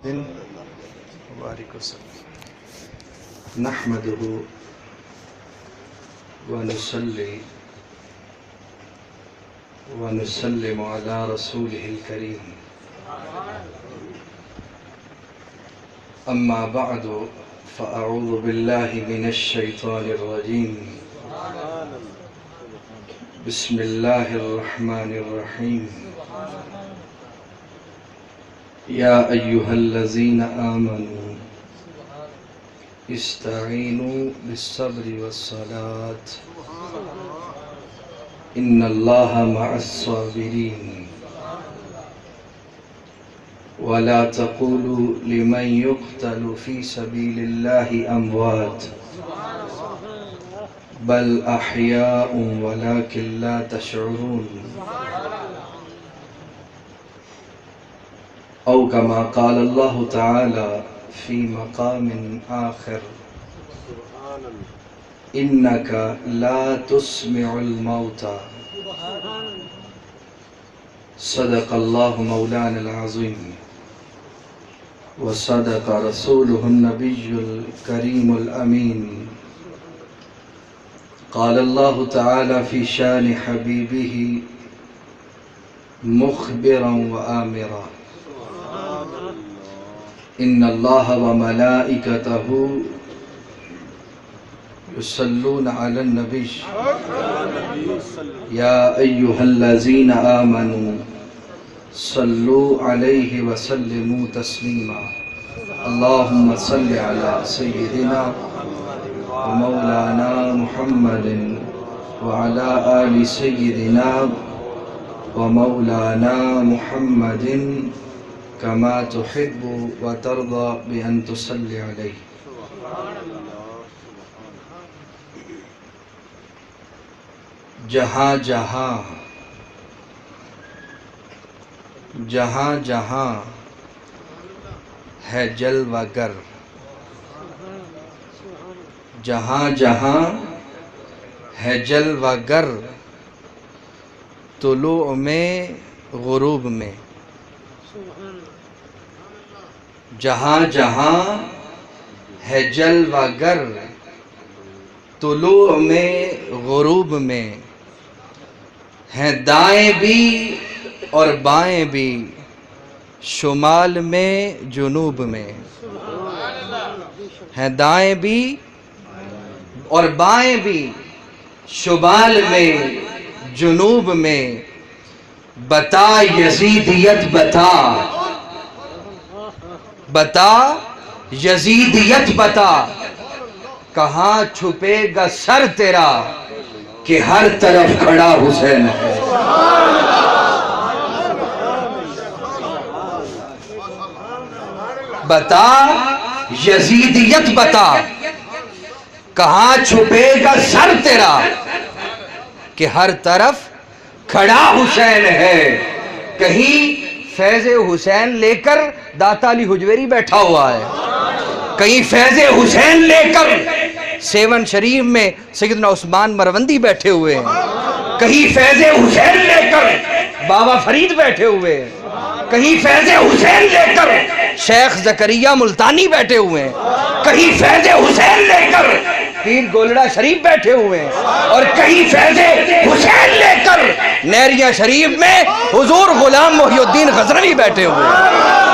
وبارک وسلم نحمده ونصلي ونسلم على رسوله الكريم أما بعد فأعوذ بالله من الشيطان الرجيم بسم الله الرحمن الرحيم يا أيها الذين آمنوا استعينوا بالصبر والصلاة إن الله مع الصابرين ولا تقولوا لمن يقتل في سبيل الله أموات بل أحياء ولكن لا تشعرون أو كما قال الله تعالى في مقام آخر إنك لا تسمع الموتى صدق الله مولانا العظيم وصدق رسوله النبي الكريم الأمين قال الله تعالى في شان حبيبه مخبرا وآمرا إن الله وملائكته يصلون على النبي يا أيها الذين آمنوا صلوا عليه وسلموا تسليما اللهم صل على سيدنا ومولانا محمد وعلى آل سيدنا ومولانا محمد كما تحب وترضى بأن تصلي عليه جہاں جہاں ہے جلوہ گر جہاں جہاں ہے جلوہ گر طلوع میں غروب میں جہاں جہاں ہے جلوہ گر طلوع میں غروب میں ہیں دائیں بھی اور بائیں بھی شمال میں جنوب میں ہیں دائیں بھی اور بائیں بھی شمال میں جنوب میں بتا یزیدیت بتا یزیدیت بتا کہاں چھپے گا سر تیرا کہ ہر طرف کھڑا حسین ہے بتا یزیدیت بتا کہاں چھپے گا سر تیرا کہ ہر طرف کھڑا حسین ہے کہیں فیض حسین لے کر داتا علی حجویری بیٹھا ہوا ہے کہیں فیض حسین لے کر سیون شریف میں سیدنا عثمان مروندی بیٹھے ہوئے ہیں کہیں فیض حسین لے کر بابا فرید بیٹھے ہوئے ہیں کہیں فیض حسین لے کر شیخ زکریا ملتانی بیٹھے ہوئے ہیں کہیں فیض حسین لے کر پیر گولڑا شریف بیٹھے ہوئے ہیں اور کہیں فیض حسین لے کر نیریہ شریف میں حضور غلام محی الدین غزنوی بیٹھے ہوئے ہیں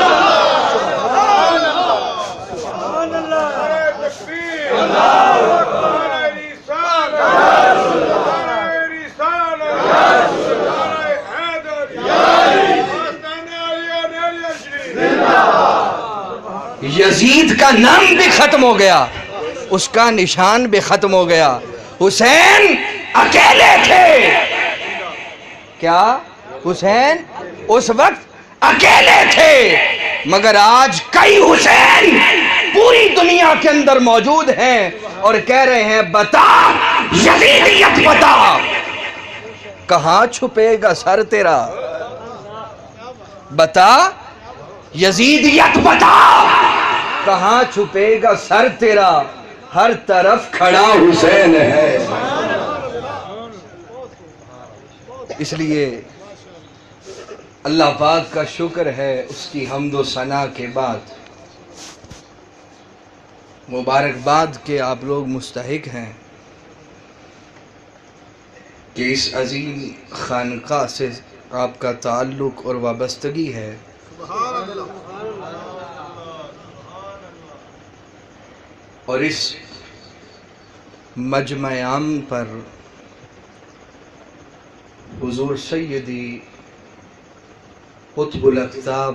یزید کا نام بھی ختم ہو گیا اس کا نشان بھی ختم ہو گیا حسین اکیلے تھے کیا حسین اس وقت اکیلے تھے مگر آج کئی حسین پوری دنیا کے اندر موجود ہیں اور کہہ رہے ہیں بتا یزیدیت بتا کہاں چھپے گا سر تیرا بتا یزیدیت بتا کہاں چھپے گا سر تیرا ہر طرف کھڑا حسین ہے اس لیے اللہ پاک کا شکر ہے اس کی حمد و ثنا کے بعد مبارکباد کہ آپ لوگ مستحق ہیں کہ اس عظیم خانقاہ سے آپ کا تعلق اور وابستگی ہے. اور اس مجمع عام پر حضور سیدی قطب الاقطاب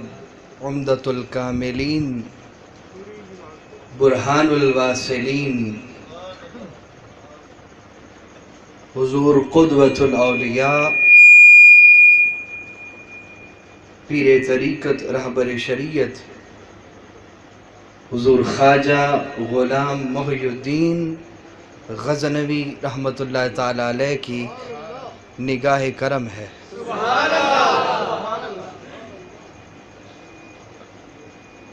عمدۃ الکاملین برہان الواصلین حضور قدوۃ الاولیاء پیر طریقت رہبر شریعت حضور خواجہ غلام محی الدین غزنوی رحمۃ اللہ تعالی علیہ کی نگاہ کرم ہے.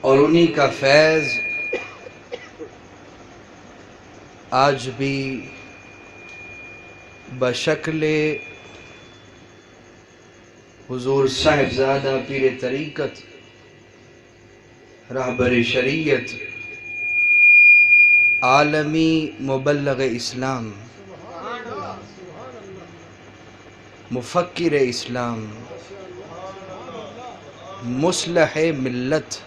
اور انہی کا فیض آج بھی بشکل حضور صاحبزادہ پیر طریقت رہبر شریعت عالمی مبلغ اسلام مفکر اسلام مصلح ملت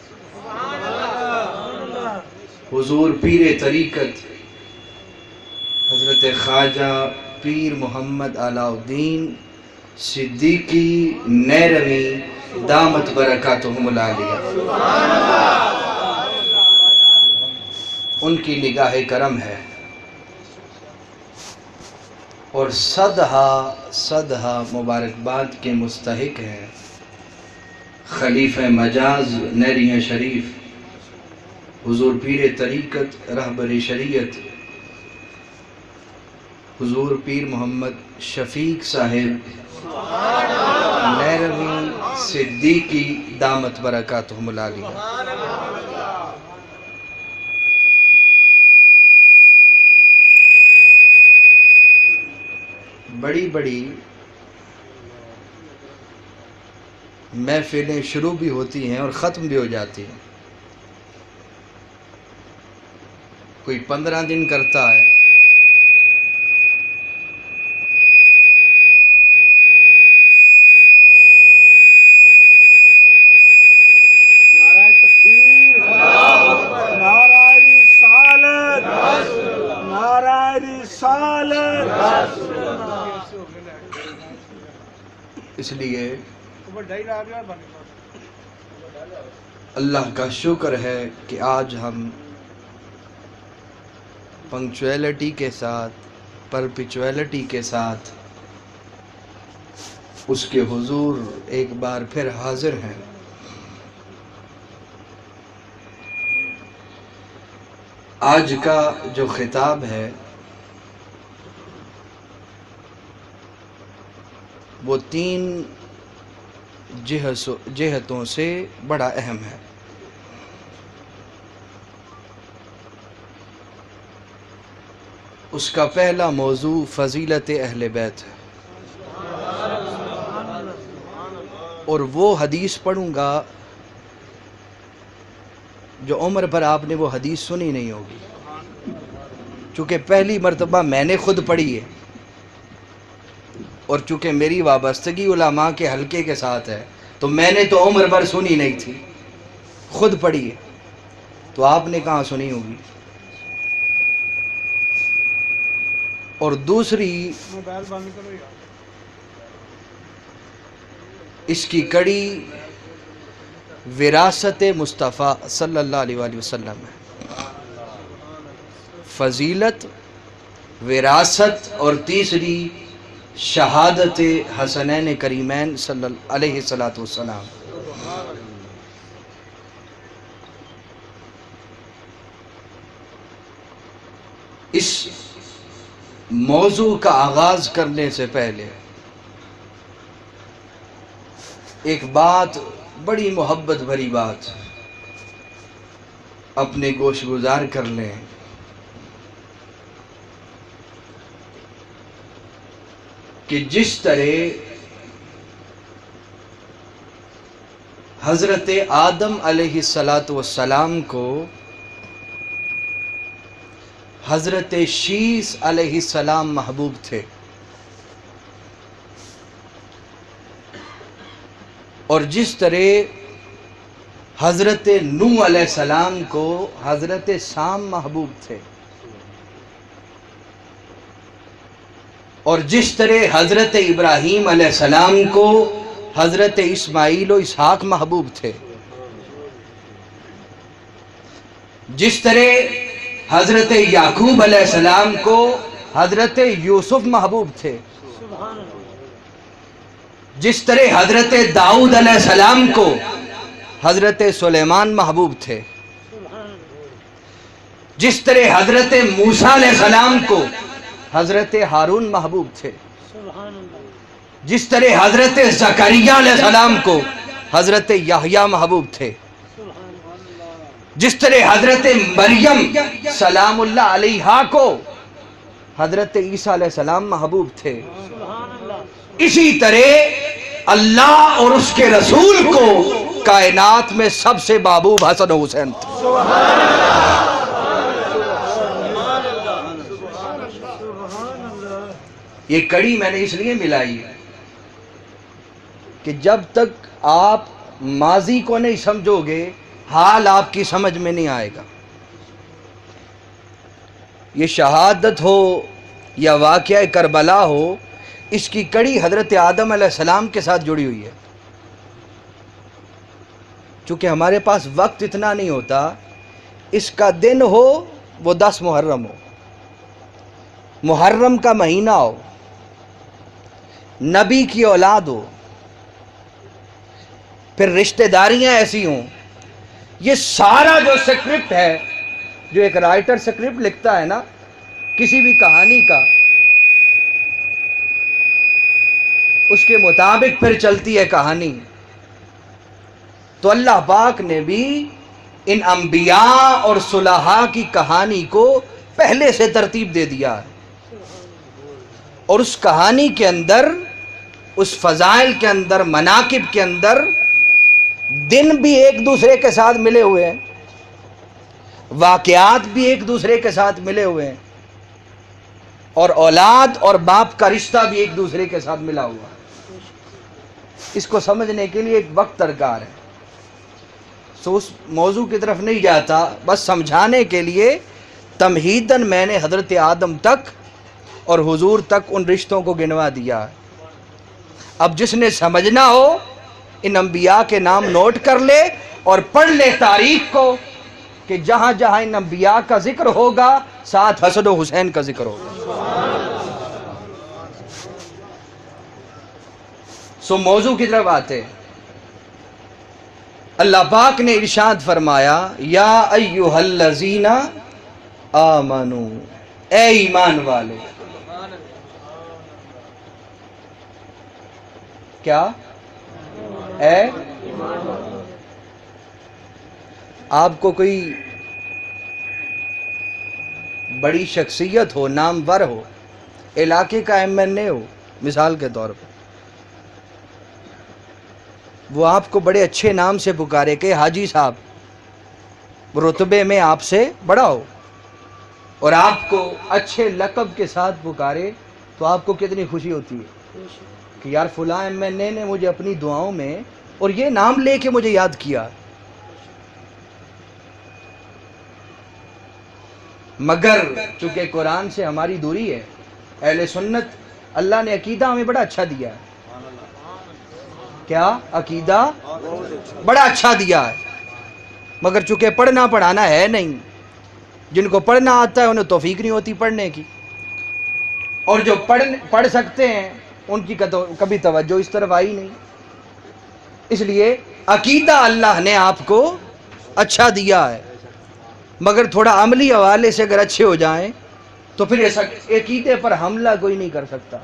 حضور پیر طریقت حضرت خواجہ پیر محمد علاء الدین صدیقی نیروی دامت برکاتہم العالیہ ان کی نگاہ کرم ہے. اور صدہا مبارکباد کے مستحق ہیں خلیفہ مجاز نیریہ شریف حضور پیر طریقت رہبر شریعت حضور پیر محمد شفیق صاحب نیروی صدیقی دامت برکاتہم العالیہ. بڑی بڑی محفلیں شروع بھی ہوتی ہیں اور ختم بھی ہو جاتی ہیں. کوئی 15 دن کرتا ہے، نعرہ تکبیر، نعرہ رسالت، نعرہ رسالت. اس لیے اللہ کا شکر ہے کہ آج ہم پنکچویلٹی کے ساتھ پرپیچویلٹی کے ساتھ اس کے حضور ایک بار پھر حاضر ہیں. آج کا جو خطاب ہے وہ 3 جہتوں سے بڑا اہم ہے. اس کا پہلا موضوع فضیلت اہل بیت ہے، اور وہ حدیث پڑھوں گا جو عمر پر آپ نے وہ حدیث سنی نہیں ہوگی، چونکہ پہلی مرتبہ میں نے خود پڑھی ہے اور چونکہ میری وابستگی علماء کے حلقے کے ساتھ ہے تو میں نے تو عمر پر سنی نہیں تھی، خود پڑھی ہے، تو آپ نے کہاں سنی ہوگی. اور دوسری اس کی کڑی وراثت مصطفیٰ صلی اللہ علیہ وآلہ وسلم ہے. فضیلت، وراثت، اور تیسری شہادت حسنین کریمین صلی اللہ علیہ السلام. اس موضوع کا آغاز کرنے سے پہلے ایک بات، بڑی محبت بھری بات اپنے گوش گزار کر لیں کہ جس طرح حضرت آدم علیہ السلام کو حضرت شیس علیہ السلام محبوب تھے، اور جس طرح حضرت نوح علیہ السلام کو حضرت سام محبوب تھے، اور جس طرح حضرت ابراہیم علیہ السلام کو حضرت اسماعیل و اسحاق محبوب تھے، جس طرح حضرت یعقوب علیہ السلام کو حضرت یوسف محبوب تھے، جس طرح حضرت داؤد علیہ السلام کو حضرت سلیمان محبوب تھے، جس طرح حضرت موسیٰ علیہ السلام کو حضرت ہارون محبوب تھے، جس طرح حضرت زکریا علیہ السلام کو حضرت یحییٰ محبوب تھے، جس طرح حضرت مریم سلام اللہ علیہا کو حضرت عیسیٰ علیہ السلام محبوب تھے، اسی طرح اللہ اور اس کے رسول کو کائنات میں سب سے محبوب حسن و حسین تھے۔ یہ کڑی میں نے اس لیے ملائی ہے کہ جب تک آپ ماضی کو نہیں سمجھو گے حال آپ کی سمجھ میں نہیں آئے گا۔ یہ شہادت ہو یا واقعہ کربلا ہو، اس کی کڑی حضرت آدم علیہ السلام کے ساتھ جڑی ہوئی ہے۔ چونکہ ہمارے پاس وقت اتنا نہیں ہوتا، اس کا دن ہو وہ 10 محرم ہو، محرم کا مہینہ ہو، نبی کی اولاد ہو، پھر رشتہ داریاں ایسی ہوں، یہ سارا جو سکرپٹ ہے، جو ایک رائٹر سکرپٹ لکھتا ہے نا کسی بھی کہانی کا، اس کے مطابق پھر چلتی ہے کہانی۔ تو اللہ پاک نے بھی ان انبیاء اور صلحاء کی کہانی کو پہلے سے ترتیب دے دیا ہے، اور اس کہانی کے اندر، اس فضائل کے اندر، مناقب کے اندر دن بھی ایک دوسرے کے ساتھ ملے ہوئے ہیں، واقعات بھی ایک دوسرے کے ساتھ ملے ہوئے ہیں، اور اولاد اور باپ کا رشتہ بھی ایک دوسرے کے ساتھ ملا ہوا ہے۔ اس کو سمجھنے کے لیے ایک وقت درکار ہے، سو اس موضوع کی طرف نہیں جاتا، بس سمجھانے کے لیے تمہیداً میں نے حضرت آدم تک اور حضور تک ان رشتوں کو گنوا دیا ہے۔ اب جس نے سمجھنا ہو ان انبیاء کے نام نوٹ کر لے اور پڑھ لے تاریخ کو، کہ جہاں جہاں ان انبیاء کا ذکر ہوگا ساتھ حسن و حسین کا ذکر ہوگا۔ سو موضوع کی طرف آتے ہیں۔ اللہ پاک نے ارشاد فرمایا، یا ایھا الذین آمنو، اے ایمان والو۔ کیا؟ اے آپ کو کوئی بڑی شخصیت ہو، نامور ہو، علاقے کا ایم این اے ہو مثال کے طور پر، وہ آپ کو بڑے اچھے نام سے پکارے کہ حاجی صاحب، رتبے میں آپ سے بڑا ہو، اور آپ کو اچھے لقب کے ساتھ پکارے، تو آپ کو کتنی خوشی ہوتی ہے کہ یار فلاں ایم این اے نے مجھے اپنی دعاؤں میں اور یہ نام لے کے مجھے یاد کیا۔ مگر چونکہ قرآن سے ہماری دوری ہے، اہل سنت، اللہ نے عقیدہ ہمیں بڑا اچھا دیا ہے۔ کیا؟ عقیدہ بڑا اچھا دیا ہے، مگر چونکہ پڑھنا پڑھانا ہے نہیں، جن کو پڑھنا آتا ہے انہیں توفیق نہیں ہوتی پڑھنے کی، اور جو پڑھ سکتے ہیں ان کی کبھی توجہ اس طرف آئی نہیں۔ اس لیے عقیدہ اللہ نے آپ کو اچھا دیا ہے، مگر تھوڑا عملی حوالے سے اگر اچھے ہو جائیں تو پھر عقیدے پر حملہ کوئی نہیں کر سکتا۔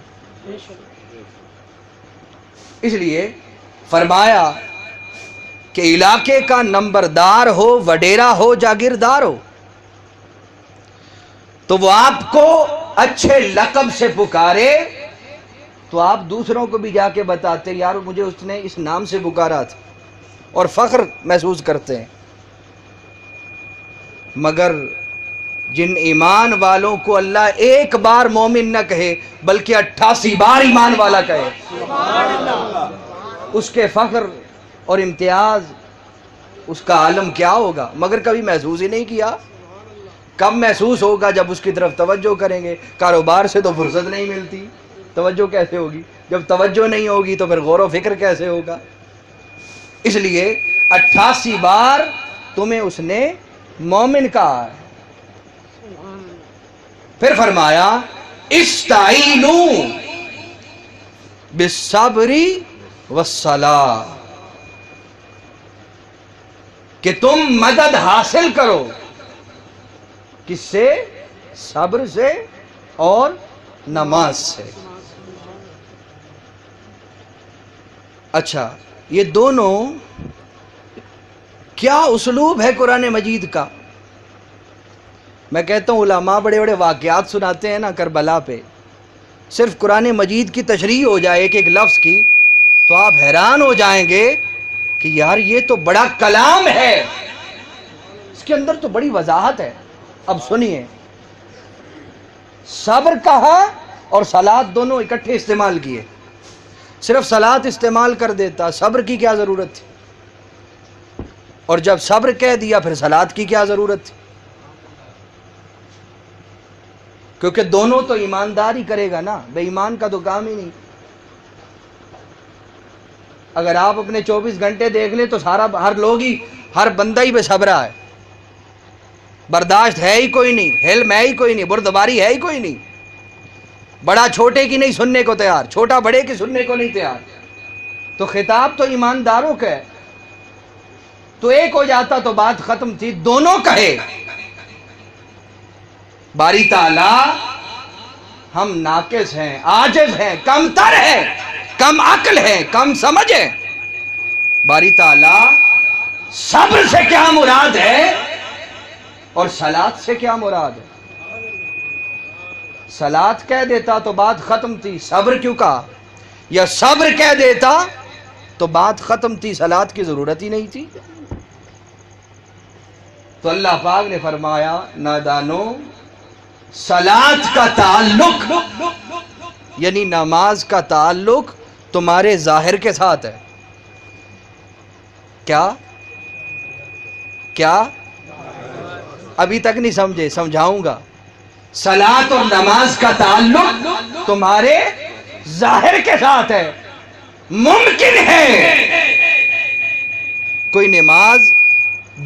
اس لیے فرمایا کہ علاقے کا نمبردار ہو، وڈیرا ہو، جاگیردار ہو، تو وہ آپ کو اچھے لقب سے پکارے تو آپ دوسروں کو بھی جا کے بتاتے، یار مجھے اس نے اس نام سے پکارا تھا، اور فخر محسوس کرتے ہیں۔ مگر جن ایمان والوں کو اللہ ایک بار مومن نہ کہے بلکہ 88 بار ایمان والا کہے، اس کے فخر اور امتیاز، اس کا عالم کیا ہوگا؟ مگر کبھی محسوس ہی نہیں کیا۔ کب محسوس ہوگا؟ جب اس کی طرف توجہ کریں گے۔ کاروبار سے تو فرصت نہیں ملتی، توجہ کیسے ہوگی؟ جب توجہ نہیں ہوگی تو پھر غور و فکر کیسے ہوگا؟ اس لیے 88 بار تمہیں اس نے مومن کہا ہے۔ پھر فرمایا استعینوا بالصبر والصلاۃ، کہ تم مدد حاصل کرو کس سے؟ صبر سے اور نماز سے۔ اچھا، یہ دونوں کیا اسلوب ہے قرآن مجید کا؟ میں کہتا ہوں علماء بڑے بڑے واقعات سناتے ہیں نا کربلا پہ، صرف قرآن مجید کی تشریح ہو جائے ایک ایک لفظ کی تو آپ حیران ہو جائیں گے کہ یار یہ تو بڑا کلام ہے، اس کے اندر تو بڑی وضاحت ہے۔ اب سنیے، صبر کہا اور صلاۃ دونوں اکٹھے استعمال کیے۔ صرف صلاۃ استعمال کر دیتا، صبر کی کیا ضرورت تھی؟ اور جب صبر کہہ دیا پھر صلاۃ کی کیا ضرورت تھی؟ کیونکہ دونوں تو ایمانداری کرے گا نا، بے ایمان کا تو کام ہی نہیں۔ اگر آپ اپنے 24 گھنٹے دیکھ لیں تو ہر بندہ ہی بے صبرا ہے، برداشت ہے ہی کوئی نہیں، حلم ہے ہی کوئی نہیں، بردباری ہے ہی کوئی نہیں۔ بڑا چھوٹے کی نہیں سننے کو تیار، چھوٹا بڑے کی سننے کو نہیں تیار۔ تو خطاب تو ایمانداروں کا ہے، تو ایک ہو جاتا تو بات ختم تھی، دونوں کہے باری تعالیٰ ہم ناقص ہیں، عاجز ہیں، کم تر ہیں، کم عقل ہیں، کم سمجھ ہیں۔ باری تعالیٰ صبر سے کیا مراد ہے اور صلاۃ سے کیا مراد ہے؟ صلاۃ کہہ دیتا تو بات ختم تھی، صبر کیوں کہا؟ یا صبر کہہ دیتا تو بات ختم تھی، صلاۃ کی ضرورت ہی نہیں تھی۔ تو اللہ پاک نے فرمایا نادانو، صلاۃ کا تعلق یعنی نماز کا تعلق تمہارے ظاہر کے ساتھ ہے۔ کیا ابھی تک نہیں سمجھے؟ سمجھاؤں گا۔ صلاۃ اور نماز کا تعلق تمہارے ظاہر کے ساتھ ہے۔ ممکن ہے کوئی نماز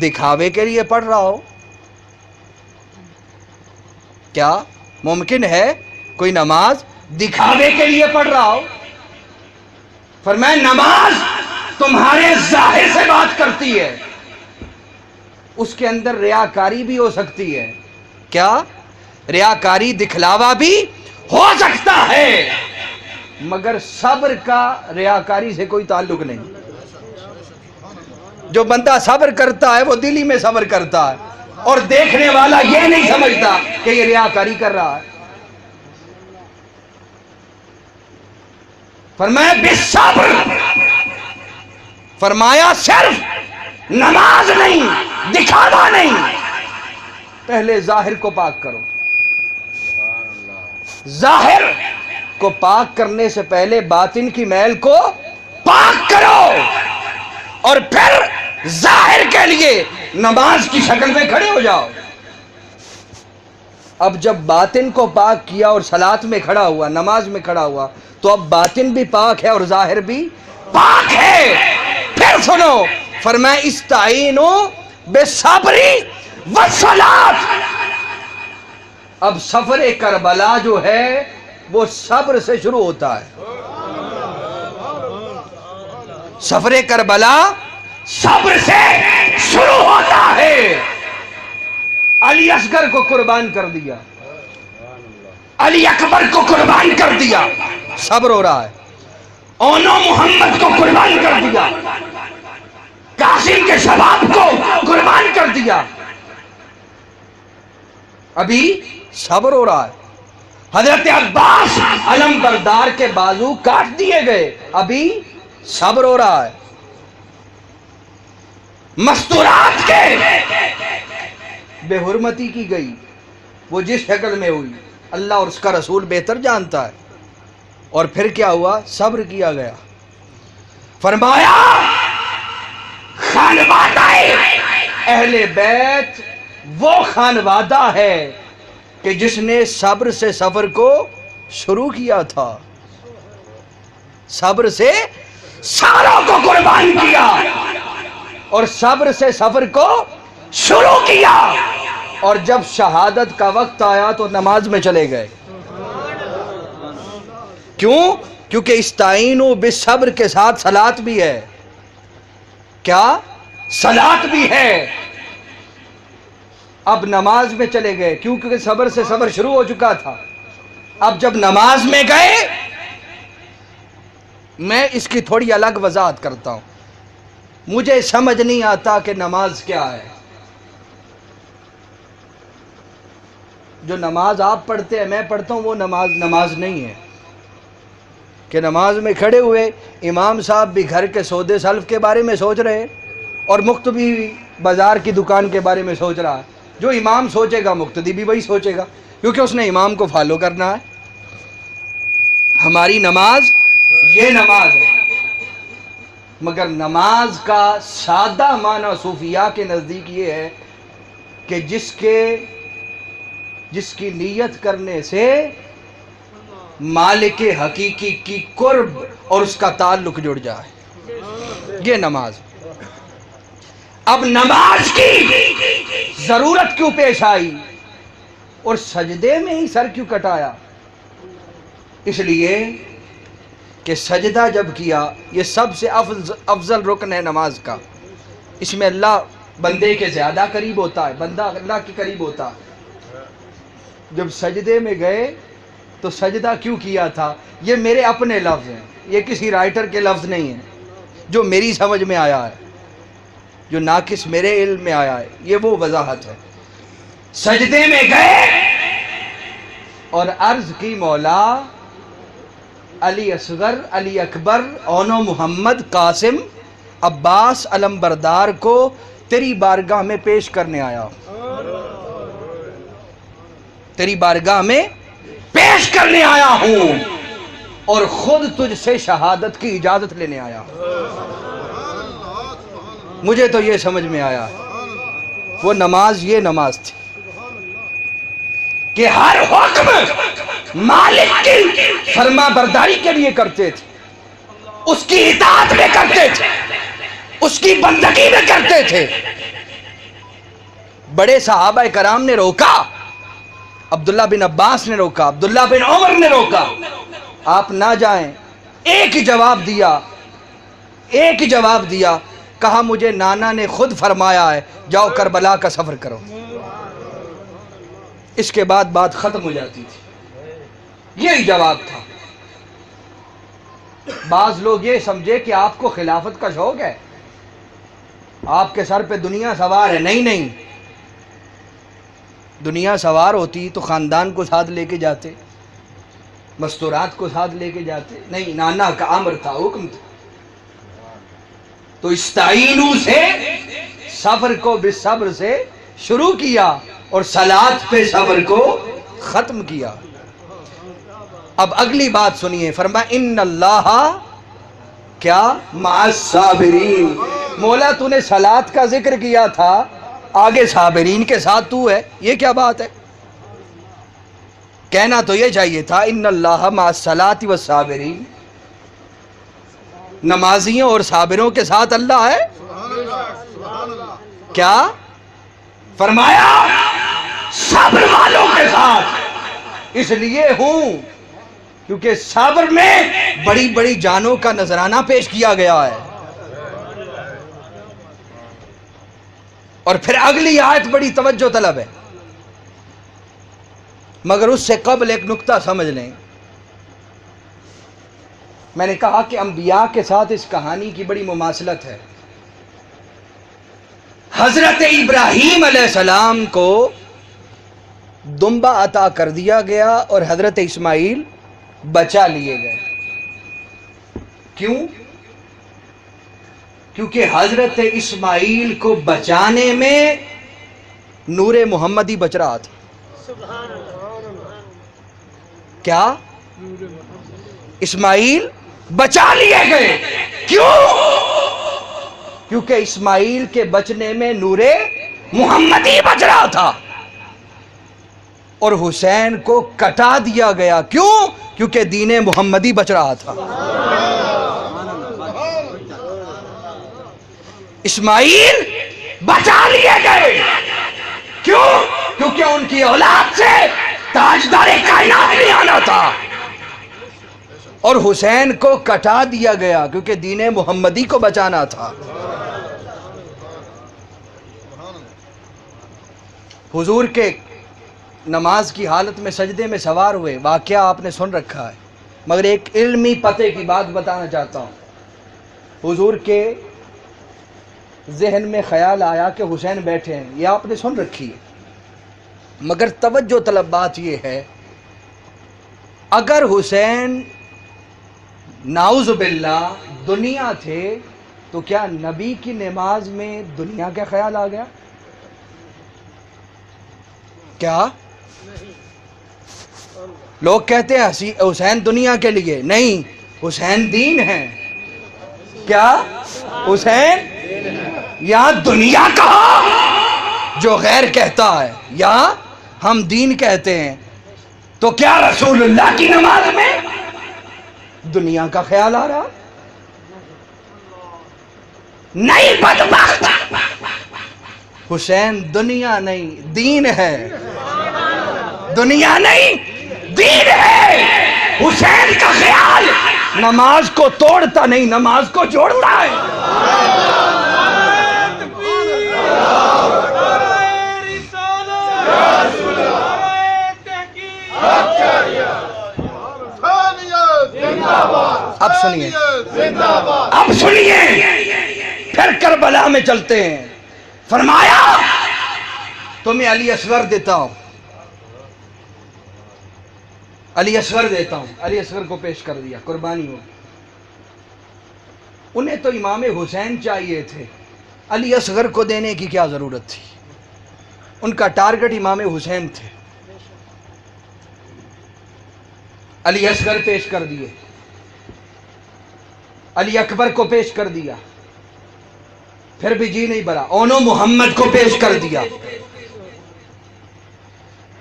دکھاوے کے لیے پڑھ رہا ہو، کیا ممکن ہے کوئی نماز دکھاوے کے لیے پڑھ رہا ہو؟ فرمایا نماز تمہارے ظاہر سے بات کرتی ہے، اس کے اندر ریاکاری بھی ہو سکتی ہے۔ کیا؟ ریاکاری، دکھلاوا بھی ہو سکتا ہے، مگر صبر کا ریاکاری سے کوئی تعلق نہیں۔ جو بندہ صبر کرتا ہے وہ دلی میں صبر کرتا ہے، اور دیکھنے والا یہ نہیں سمجھتا کہ یہ ریاکاری کر رہا ہے۔ فرمایا بالصبر، فرمایا صرف نماز نہیں، دکھاوا نہیں، پہلے ظاہر کو پاک کرو۔ ظاہر کو پاک کرنے سے پہلے باطن کی میل کو پاک کرو، اور پھر ظاہر کے لیے نماز کی شکل میں کھڑے ہو جاؤ۔ اب جب باطن کو پاک کیا اور صلاۃ میں کھڑا ہوا، نماز میں کھڑا ہوا، تو اب باطن بھی پاک ہے اور ظاہر بھی پاک ہے۔ پھر سنو، فرمایا استعینوا بالصبر والصلاۃ۔ اب سفر کربلا جو ہے وہ صبر سے شروع ہوتا ہے۔ سفر کربلا صبر سے شروع ہوتا ہے۔ علی اصغر کو قربان کر دیا، علی اکبر کو قربان کر دیا، صبر ہو رہا ہے۔ اونو محمد کو قربان کر دیا، قاسم کے شباب کو قربان کر دیا، ابھی صبر ہو رہا ہے۔ حضرت عباس علم بردار کے بازو کاٹ دیے گئے، ابھی صبر ہو رہا ہے۔ مستورات کے بے حرمتی کی گئی، وہ جس شکل میں ہوئی اللہ اور اس کا رسول بہتر جانتا ہے. اور پھر کیا ہوا؟ صبر کیا گیا. فرمایا خانوادہ اہل بیت وہ خانوادہ ہے کہ جس نے صبر سے سفر کو شروع کیا تھا، صبر سے ساروں کو قربان کیا اور صبر سے سفر کو شروع کیا. اور جب شہادت کا وقت آیا تو نماز میں چلے گئے. کیوں؟ کیونکہ استعینوا بالصبر کے ساتھ صلاۃ بھی ہے. کیا؟ صلاۃ بھی ہے. اب نماز میں چلے گئے کیونکہ صبر سے صبر شروع ہو چکا تھا. اب جب نماز میں گئے، میں اس کی تھوڑی الگ وضاحت کرتا ہوں. مجھے سمجھ نہیں آتا کہ نماز کیا ہے. جو نماز آپ پڑھتے ہیں میں پڑھتا ہوں وہ نماز نہیں ہے. کہ نماز میں کھڑے ہوئے امام صاحب بھی گھر کے سودے سلف کے بارے میں سوچ رہے اور مقتدی بازار کی دکان کے بارے میں سوچ رہا ہے. جو امام سوچے گا مقتدی بھی وہی سوچے گا، کیونکہ اس نے امام کو فالو کرنا ہے. ہماری نماز یہ نماز ہے، مگر نماز کا سادہ معنی صوفیاء کے نزدیک یہ ہے کہ جس کی نیت کرنے سے مالک حقیقی کی قرب اور اس کا تعلق جڑ جائے، یہ نماز. اب نماز کی ضرورت کیوں پیش آئی اور سجدے میں ہی سر کیوں کٹایا؟ اس لیے کہ سجدہ جب کیا، یہ سب سے افضل رکن ہے نماز کا. اس میں اللہ بندے کے زیادہ قریب ہوتا ہے، بندہ اللہ کے قریب ہوتا ہے. جب سجدے میں گئے تو سجدہ کیوں کیا تھا؟ یہ میرے اپنے لفظ ہیں، یہ کسی رائٹر کے لفظ نہیں ہیں، جو میری سمجھ میں آیا ہے، جو ناقص میرے علم میں آیا ہے، یہ وہ وضاحت ہے. سجدے میں گئے اور عرض کی مولا علی اصغر، علی اکبر، اونو محمد، قاسم، عباس، علم بردار کو تیری بارگاہ میں پیش کرنے آیا ہوں، تیری بارگاہ میں پیش کرنے آیا ہوں اور خود تجھ سے شہادت کی اجازت لینے آیا ہوں. مجھے تو یہ سمجھ میں آیا وہ نماز یہ نماز تھی کہ ہر حکم مالک کی فرما برداری کے لیے کرتے تھے، اس کی اطاعت میں کرتے تھے، اس کی بندگی میں کرتے تھے. بڑے صحابہ کرام نے روکا، عبداللہ بن عباس نے روکا، عبداللہ بن عمر نے روکا، آپ نہ جائیں. ایک ہی جواب دیا، کہا مجھے نانا نے خود فرمایا ہے جاؤ کربلا کا سفر کرو. اس کے بعد بات ختم ہو جاتی تھی، یہی جواب تھا. بعض لوگ یہ سمجھے کہ آپ کو خلافت کا شوق ہے، آپ کے سر پہ دنیا سوار ہے. نہیں، دنیا سوار ہوتی تو خاندان کو ساتھ لے کے جاتے، مستورات کو ساتھ لے کے جاتے. نہیں، نانا کا امر تھا، حکم تھا. تو استعینوا سے سفر کو بالصبر سے شروع کیا اور صلاۃ پہ سفر کو ختم کیا. اب اگلی بات سنیے، فرمایا ان اللہ کیا مع الصابرین. مولا تو نے صلاۃ کا ذکر کیا تھا، آگے صابرین کے ساتھ تو ہے، یہ کیا بات ہے؟ کہنا تو یہ چاہیے تھا ان اللہ مع الصلاۃ والصابرین، نمازیوں اور صابروں کے ساتھ اللہ ہے. کیا فرمایا؟ صبر والوں کے ساتھ. اس لیے ہوں کیونکہ صبر میں بڑی بڑی جانوں کا نذرانہ پیش کیا گیا ہے. اور پھر اگلی آیت بڑی توجہ طلب ہے، مگر اس سے قبل ایک نکتہ سمجھ لیں. میں نے کہا کہ انبیاء کے ساتھ اس کہانی کی بڑی مماثلت ہے. حضرت ابراہیم علیہ السلام کو دمبا عطا کر دیا گیا اور حضرت اسماعیل بچا لیے گئے. کیوں؟ کیونکہ حضرت اسماعیل کو بچانے میں نور محمدی بچ رہا تھا. کیا اسماعیل بچا لیے گئے؟ کیوں؟ کیونکہ اسماعیل کے بچنے میں نور محمدی بچ رہا تھا، اور حسین کو کٹا دیا گیا۔ کیوں؟ کیونکہ دین محمدی بچ رہا تھا۔ اسماعیل بچا لیے گئے، کیوں؟ کیونکہ ان کی اولاد سے تاجدار کائنات نہیں آنا تھا، اور حسین کو کٹا دیا گیا کیونکہ دین محمدی کو بچانا تھا۔ حضور کے نماز کی حالت میں سجدے میں سوار ہوئے، واقعہ آپ نے سن رکھا ہے، مگر ایک علمی پتے کی بات بتانا چاہتا ہوں۔ حضور کے ذہن میں خیال آیا کہ حسین بیٹھے ہیں، یہ آپ نے سن رکھی ہے، مگر توجہ طلب بات یہ ہے، اگر حسین نعوذ باللہ دنیا تھے تو کیا نبی کی نماز میں دنیا کا خیال آ گیا؟ کیا لوگ کہتے ہیں حسین دنیا کے لیے نہیں، حسین دین ہے۔ کیا حسین یہاں دنیا کہا جو غیر کہتا ہے، یہاں ہم دین کہتے ہیں، تو کیا رسول اللہ کی نماز میں دنیا کا خیال آ رہا؟ نہیں بدبخت، حسین دنیا نہیں دین ہے، دنیا نہیں دین ہے۔ حسین کا خیال نماز کو توڑتا نہیں، نماز کو جوڑتا ہے۔ اب سنیے، اب سنیے، پھر کربلا میں چلتے ہیں۔ فرمایا تمہیں علی اصغر دیتا ہوں، علی اصغر دیتا ہوں۔ علی اصغر کو پیش کر دیا، قربانی ہو۔ انہیں تو امام حسین چاہیے تھے، علی اصغر کو دینے کی کیا ضرورت تھی؟ ان کا ٹارگٹ امام حسین تھے۔ علی اصغر پیش کر دیے، علی اکبر کو پیش کر دیا، پھر بھی جی نہیں بھرا، اونو محمد کو پیش کر دیا،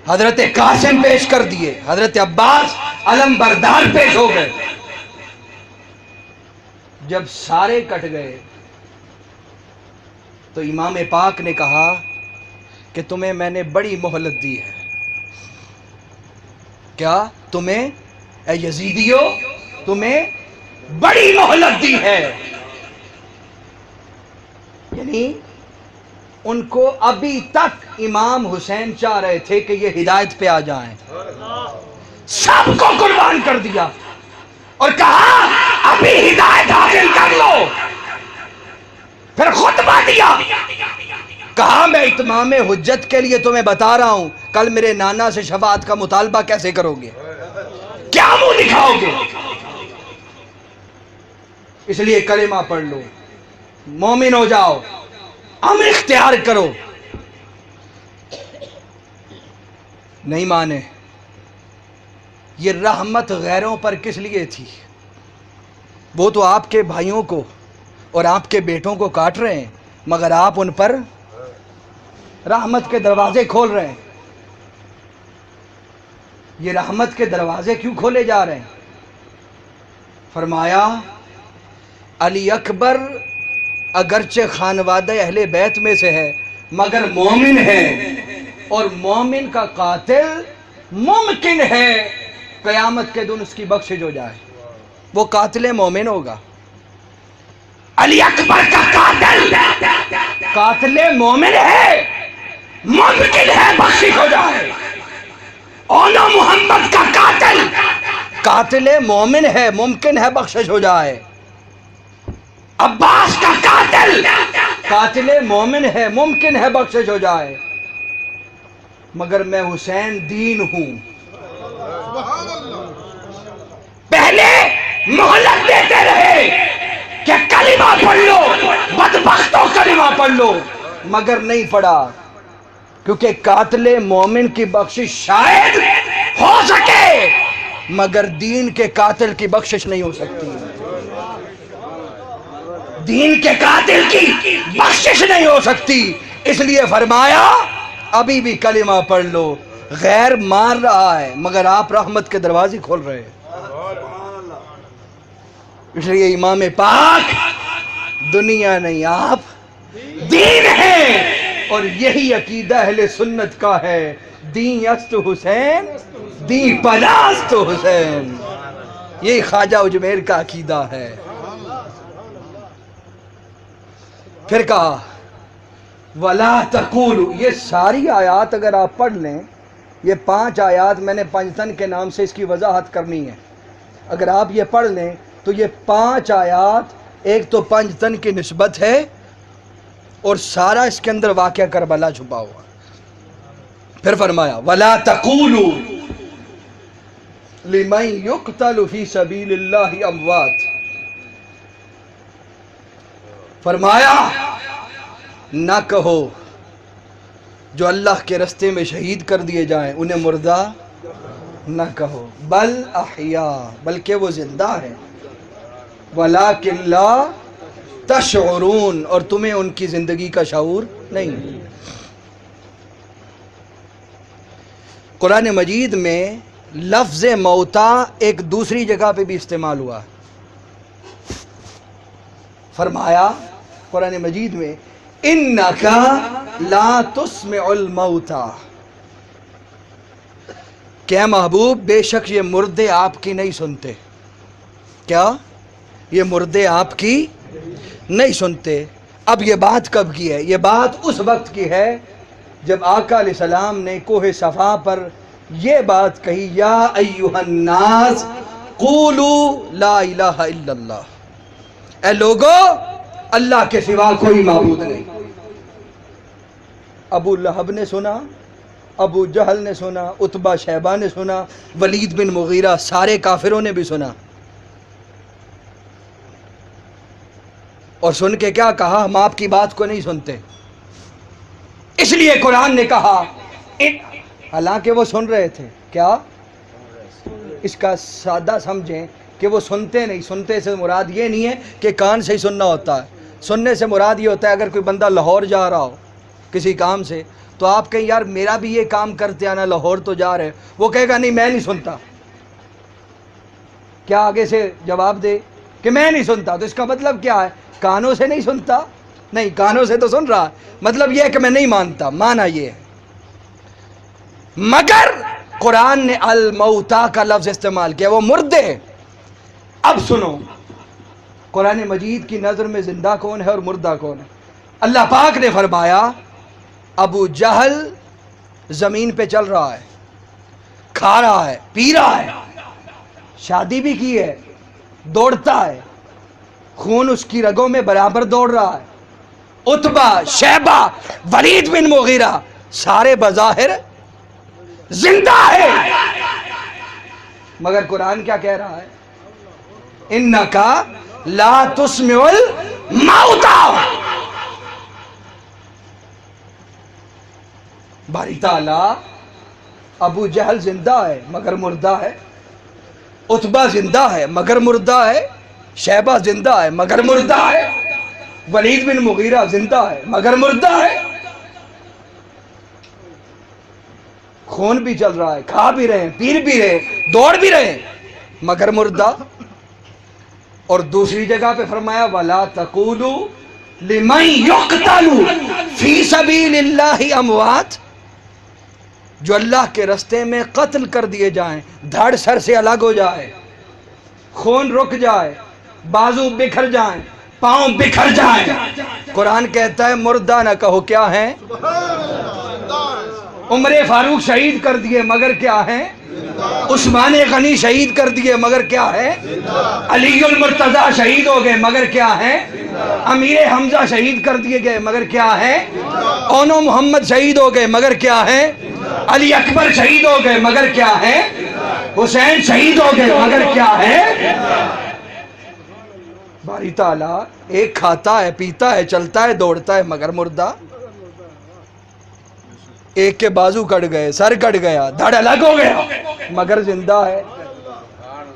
حضرت قاسم پیش کر دیے، حضرت عباس علم بردار پیش ہو گئے۔ جب سارے کٹ گئے تو امام پاک نے کہا کہ تمہیں میں نے بڑی مہلت دی ہے۔ کیا تمہیں اے یزیدیو تمہیں بڑی مہلت دی ہے؟ یعنی ان کو ابھی تک امام حسین چاہ رہے تھے کہ یہ ہدایت پہ آ جائیں، سب کو قربان کر دیا اور کہا ابھی ہدایت حاصل کر لو۔ پھر خطبہ دیا، کہا میں اتمام حجت کے لیے تمہیں بتا رہا ہوں، کل میرے نانا سے شفاعت کا مطالبہ کیسے کرو گے، کیا منہ دکھاؤ گے؟ اس لیے کلمہ پڑھ لو، مومن ہو جاؤ، امر اختیار کرو۔ نہیں مانے۔ یہ رحمت غیروں پر کس لیے تھی؟ وہ تو آپ کے بھائیوں کو اور آپ کے بیٹوں کو کاٹ رہے ہیں، مگر آپ ان پر رحمت کے دروازے کھول رہے ہیں۔ یہ رحمت کے دروازے کیوں کھولے جا رہے ہیں؟ فرمایا علی اکبر اگرچہ خانوادہ اہل بیت میں سے ہے مگر مومن ہے، اور مومن کا قاتل ممکن ہے قیامت کے دن اس کی بخشش ہو جائے، وہ قاتل مومن ہوگا۔ علی اکبر کا قاتل مومن ہے، ممکن ہے بخشش ہو جائے۔ اونو محمد کا قاتل مومن ہے، ممکن ہے بخشش ہو جائے۔ عباس کا قاتل مومن ہے، ممکن ہے بخشش ہو جائے، مگر میں حسین دین ہوں۔ پہلے مہلت دیتے رہے کہ کلمہ پڑھ لو، بدبختوں کلمہ پڑھ لو، مگر نہیں پڑھا۔ کیونکہ قاتل مومن کی بخشش شاید ہو سکے مگر دین کے قاتل کی بخشش نہیں ہو سکتی. دین کے قاتل کی بخشش نہیں ہو سکتی. اس لیے فرمایا ابھی بھی کلمہ پڑھ لو. غیر مار رہا ہے مگر آپ رحمت کے دروازے کھول رہے ہیں. اس لیے امام پاک دنیا نہیں آپ دین ہے. اور یہی عقیدہ اہل سنت کا ہے. دین است حسین دین پلاست حسین. یہی خواجہ اجمیر کا عقیدہ ہے. پھر کہا وَلَا تَقُولُوا. یہ ساری آیات اگر آپ پڑھ لیں, یہ 5 آیات میں نے پنجتن کے نام سے اس کی وضاحت کرنی ہے. اگر آپ یہ پڑھ لیں تو یہ 5 آیات ایک تو پنجتن کی نسبت ہے اور سارا اس کے اندر واقعہ کربلا چھپا ہوا. پھر فرمایا وَلَا تَقُولُوا لِمَنْ يُقْتَلُ فِي سَبِيلِ اللَّهِ أَمْوَاتٍ. فرمایا نہ کہو جو اللہ کے رستے میں شہید کر دیے جائیں انہیں مردہ نہ کہو, بل احیاء, بلکہ وہ زندہ ہے. وَلَٰكِن لَا تَشْعُرُونَ, اور تمہیں ان کی زندگی کا شعور نہیں. قرآن مجید میں لفظ موتا ایک دوسری جگہ پہ بھی استعمال ہوا. فرمایا قرآن مجید میں اِنَّكَ لَا تُسْمِعُ الْمَوْتَى, کیا محبوب بے شک یہ مردے آپ کی نہیں سنتے. کیا یہ مردے آپ کی نہیں سنتے. اب یہ بات کب کی ہے؟ یہ بات اس وقت کی ہے جب آقا علیہ السلام نے کوہ صفا پر یہ بات کہی یا ایھا الناس قولوا لا الہ الا اللہ. اے لوگو اللہ کے سوا کوئی معبود نہیں. ابو لہب نے سنا, ابو جہل نے سنا, عتبہ شیبہ نے سنا, ولید بن مغیرہ, سارے کافروں نے بھی سنا. اور سن کے کیا کہا؟ ہم آپ کی بات کو نہیں سنتے. اس لیے قرآن نے کہا, حالانکہ وہ سن رہے تھے. کیا اس کا سادہ سمجھیں کہ وہ سنتے نہیں. سنتے سے مراد یہ نہیں ہے کہ کان سے ہی سننا ہوتا ہے. سننے سے مراد یہ ہوتا ہے اگر کوئی بندہ لاہور جا رہا ہو کسی کام سے تو آپ کہیں یار میرا بھی یہ کام کرتے آنا, لاہور تو جا رہے, وہ کہے گا نہیں میں نہیں سنتا. کیا آگے سے جواب دے کہ میں نہیں سنتا, تو اس کا مطلب کیا ہے؟ کانوں سے نہیں سنتا نہیں, کانوں سے تو سن رہا ہے, مطلب یہ ہے کہ میں نہیں مانتا. مانا یہ ہے. مگر قرآن نے الموتا کا لفظ استعمال کیا, وہ مردے. اب سنو قرآن مجید کی نظر میں زندہ کون ہے اور مردہ کون ہے؟ اللہ پاک نے فرمایا ابو جہل زمین پہ چل رہا ہے, کھا رہا ہے, پی رہا ہے, شادی بھی کی ہے, دوڑتا ہے, خون اس کی رگوں میں برابر دوڑ رہا ہے. عتبہ, شیبہ, ولید بن مغیرہ سارے بظاہر زندہ ہے. مگر قرآن کیا کہہ رہا ہے؟ اِنَّكَ لَا تُسْمِعُ الْمَوْتَى. باری تعالیٰ ابو جہل زندہ ہے مگر مردہ ہے, عتبہ زندہ ہے مگر مردہ ہے, شیبہ زندہ ہے مگر مردہ ہے, ولید بن مغیرہ زندہ ہے مگر مردہ ہے. خون بھی چل رہا ہے, کھا بھی رہے ہیں, پی بھی رہے ہیں, دوڑ بھی رہے ہیں مگر مردہ. اور دوسری جگہ پہ فرمایا وَلَا تَقُولُوا لِمَنْ يُقْتَلُ فِي سَبِيلِ اللَّهِ أَمْوَاتٍ, جو اللہ کے رستے میں قتل کر دیے جائیں, دھڑ سر سے الگ ہو جائے, خون رک جائے, بازو بکھر جائیں, پاؤں بکھر جائیں. قرآن کہتا ہے مردہ نہ کہو. کیا ہیں؟ عمر فاروق شہید کر دیے مگر کیا ہیں؟ عثمان غنی شہید کر دیے مگر کیا ہے؟ علی المرتضی شہید ہو گئے مگر کیا ہے؟ امیر حمزہ شہید کر دیے گئے مگر کیا ہے؟ اونو محمد شہید ہو گئے مگر کیا ہے؟ علی اکبر شہید ہو گئے مگر کیا ہے؟ حسین شہید ہو گئے مگر کیا ہے؟ باری تعالیٰ ایک کھاتا ہے, پیتا ہے, چلتا ہے, دوڑتا ہے مگر مردہ. ایک کے بازو کٹ گئے، سر کٹ گیا، دھڑ الگ ہو گیا، مگر زندہ ہے۔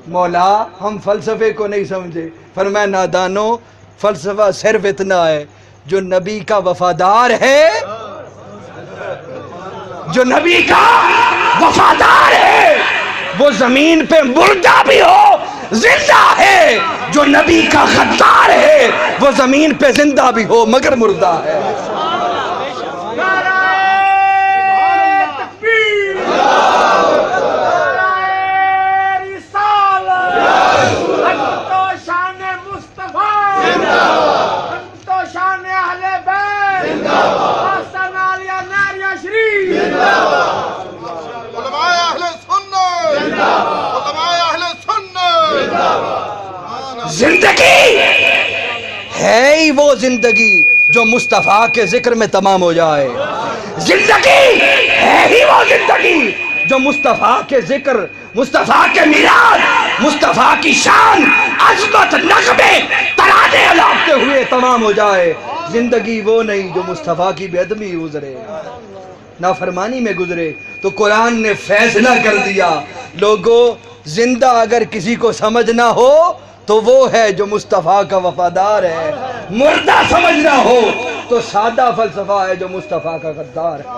مولا ہم فلسفے کو نہیں سمجھے، فرمایا نادانو فلسفہ صرف اتنا ہے، جو نبی کا وفادار ہے، جو نبی کا وفادار ہے وہ زمین پہ مردہ بھی ہو زندہ ہے، جو نبی کا غدار ہے وہ زمین پہ زندہ بھی ہو مگر مردہ ہے۔ زندگی ہے ہی وہ زندگی جو مصطفیٰ کے ذکر میں تمام ہو جائے، زندگی ہے ہی وہ زندگی جو مصطفیٰ کے ذکر، مصطفیٰ کے میلاد، مصطفیٰ کی شان، عظمت، نغمے، ترانے الاپتے ہوئے تمام ہو جائے۔ زندگی وہ نہیں جو مصطفیٰ کی بے ادبی گزرے، نافرمانی میں گزرے۔ تو قرآن نے فیصلہ کر دیا، لوگو زندہ اگر کسی کو سمجھنا ہو تو وہ ہے جو مصطفیٰ کا وفادار ہے، مردہ سمجھنا ہو تو سادہ فلسفہ ہے جو مصطفیٰ کا غدار ہے۔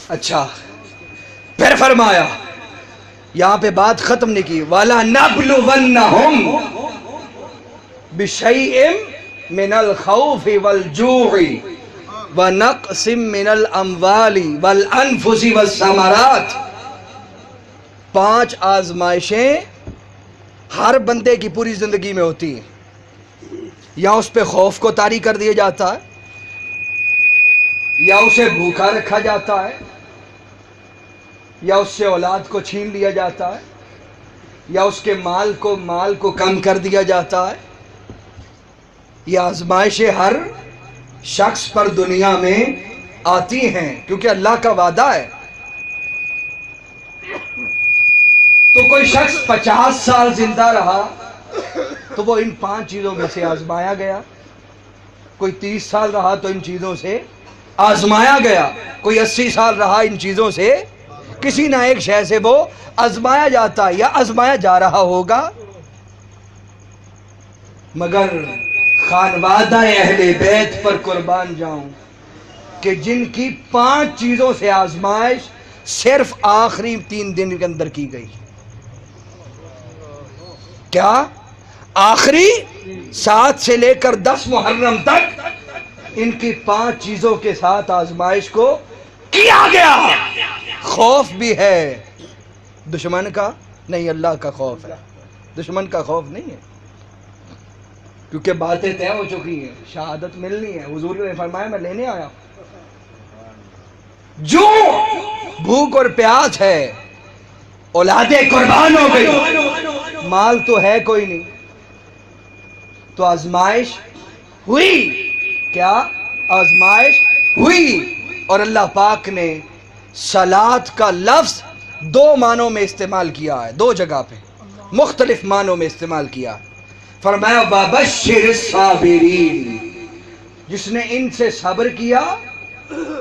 اچھا پھر فرمایا، یہاں پہ بات ختم نہیں کی، وَلَا نَبْلُوَنَّهُمْ بِشَيْءٍ مِّنَ الْخَوْفِ وَالْجُوعِ وَنَقْصٍ مِّنَ الْأَمْوَالِ وَالْأَنفُسِ وَالثَّمَرَاتِ۔ 5 آزمائشیں ہر بندے کی پوری زندگی میں ہوتی ہیں، یا اس پہ خوف کو طاری کر دیا جاتا ہے، یا اسے بھوکا رکھا جاتا ہے، یا اس سے اولاد کو چھین لیا جاتا ہے، یا اس کے مال کو کم کر دیا جاتا ہے۔ یہ آزمائشیں ہر شخص پر دنیا میں آتی ہیں کیونکہ اللہ کا وعدہ ہے۔ تو کوئی شخص 50 سال زندہ رہا تو وہ ان 5 چیزوں میں سے آزمایا گیا، کوئی 30 سال رہا تو ان چیزوں سے آزمایا گیا، کوئی 80 سال رہا ان چیزوں سے، کسی نہ ایک شے سے وہ آزمایا جاتا ہے یا آزمایا جا رہا ہوگا۔ مگر خانوادہ اہل بیت پر قربان جاؤں کہ جن کی 5 چیزوں سے آزمائش صرف آخری 3 دن کے اندر کی گئی۔ کیا؟ آخری 7 سے لے کر 10 محرم تک ان کی 5 چیزوں کے ساتھ آزمائش کو کیا گیا۔ خوف بھی ہے، دشمن کا نہیں، اللہ کا خوف ہے، دشمن کا خوف نہیں ہے، کیونکہ باتیں طے ہو چکی ہیں، شہادت ملنی ہے۔ حضور نے فرمایا میں لینے آیا، جو بھوک اور پیاس ہے، اولادیں قربان ہو گئی، مال تو ہے کوئی نہیں، تو آزمائش ہوئی۔ کیا؟ آزمائش ہوئی۔ اور اللہ پاک نے صلاۃ کا لفظ 2 معنوں میں استعمال کیا ہے، 2 جگہ پہ مختلف معنوں میں استعمال کیا۔ فرمایا وَبَشِّرِ الصَّابِرِينَ، جس نے ان سے صبر کیا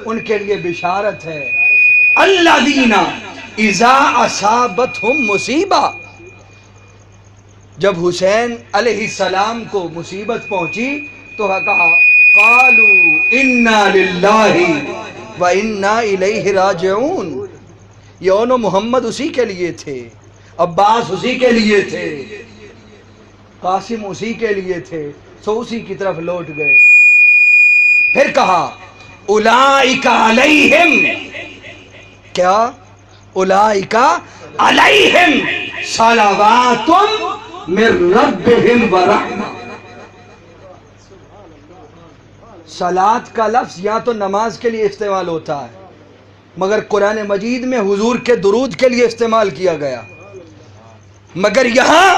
ان کے لیے بشارت ہے، الَّذِينَ اِذَا أَصَابَتْهُمْ مُصِیبَہ، جب حسین علیہ السلام کو مصیبت پہنچی تو کہا قَالُوا إِنَّا لِلَّهِ وَإِنَّا إِلَيْهِ رَاجِعُونَ۔ یہ محمد اسی کے لیے تھے، عباس اسی کے لیے تھے، قاسم اسی کے لیے تھے، سو اسی کی طرف لوٹ گئے۔ پھر کہا اولئک علیہم، کیا؟ اولئک علیہم صلوات من ربہم ورحمہ۔ صلاۃ کا لفظ یا تو نماز کے لیے استعمال ہوتا ہے، مگر قرآن مجید میں حضور کے درود کے لیے استعمال کیا گیا، مگر یہاں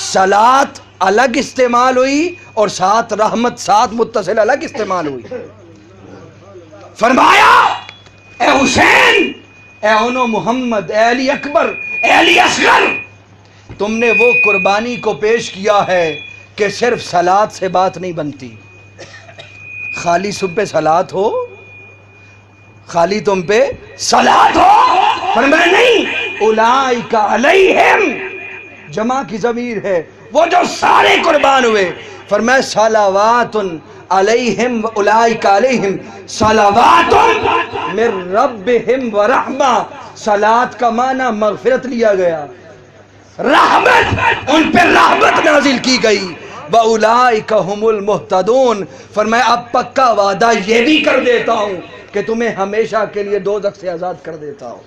صلاۃ الگ استعمال ہوئی اور ساتھ رحمت ساتھ متصل الگ استعمال ہوئی۔ فرمایا اے حسین، اے انو محمد، اے علی اکبر، اے علی اصغر، تم نے وہ قربانی کو پیش کیا ہے کہ صرف صلاۃ سے بات نہیں بنتی، خالی سب پہ صلات ہو، خالی تم پہ صلات ہو؟ فرمایا نہیں، اولئک علیہم، جمع کی ضمیر ہے، وہ جو سارے قربان ہوئے، فرمایا صلوات علیہم اولئک علیہم صلوات من ربہم ورحمہ، صلات کا معنی مغفرت لیا گیا، رحمت، ان پہ رحمت نازل کی گئی، وَأُولَئِكَ هُمُ الْمُهْتَدُونَ، فرمایا اب پکا وعدہ یہ بھی کر دیتا ہوں کہ تمہیں ہمیشہ کے لیے دوزخ سے آزاد کر دیتا ہوں۔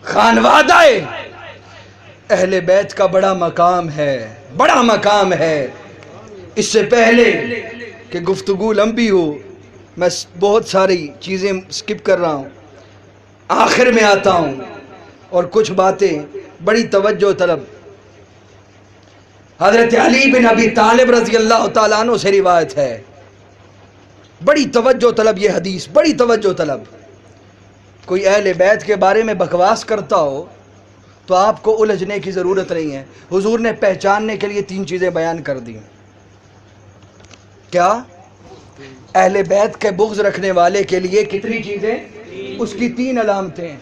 خانوادہ اہل بیت کا بڑا مقام ہے، بڑا مقام ہے۔ اس سے پہلے کہ گفتگو لمبی ہو، میں بہت ساری چیزیں سکپ کر رہا ہوں، آخر میں آتا ہوں، اور کچھ باتیں بڑی توجہ طلب۔ حضرت علی بن ابی طالب رضی اللہ تعالیٰ عنہ سے روایت ہے، بڑی توجہ طلب یہ حدیث، بڑی توجہ طلب۔ کوئی اہل بیت کے بارے میں بکواس کرتا ہو تو آپ کو الجھنے کی ضرورت نہیں ہے۔ حضور نے پہچاننے کے لیے 3 چیزیں بیان کر دی۔ کیا؟ اہل بیت کے بغض رکھنے والے کے لیے کتنی چیزیں؟ اس کی 3 علامتیں ہیں۔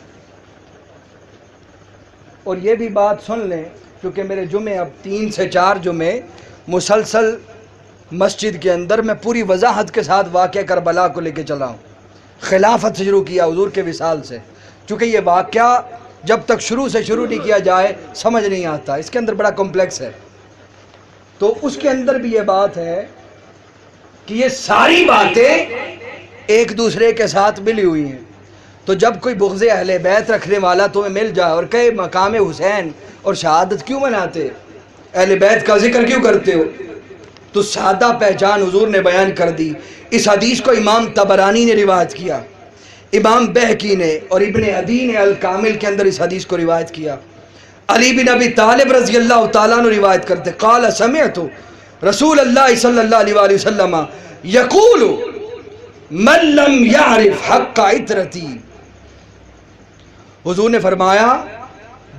اور یہ بھی بات سن لیں، کیونکہ میرے جمعے اب 3 سے 4 جمعے مسلسل مسجد کے اندر میں پوری وضاحت کے ساتھ واقعہ کربلا کو لے کے چلا ہوں۔ خلافت سے شروع کیا، حضور کے وصال سے، چونکہ یہ واقعہ جب تک شروع سے شروع نہیں کیا جائے سمجھ نہیں آتا، اس کے اندر بڑا کمپلیکس ہے۔ تو اس کے اندر بھی یہ بات ہے کہ یہ ساری باتیں ایک دوسرے کے ساتھ ملی ہوئی ہیں۔ تو جب کوئی بغض اہل بیت رکھنے والا تمہیں مل جائے اور کہے مقام حسین اور شہادت کیوں مناتے، اہل بیت کا ذکر کیوں کرتے ہو، تو سادہ پہچان حضور نے بیان کر دی۔ اس حدیث کو امام طبرانی نے روایت کیا، امام بہقی نے اور ابن عدی نے الکامل کے اندر اس حدیث کو روایت کیا۔ علی بن ابی طالب رضی اللہ تعالیٰ عنہ روایت کرتے، قال سمعت رسول اللہ صلی اللہ علیہ وآلہ وسلم یقول من لم یعرف حق عترتی، حضور نے فرمایا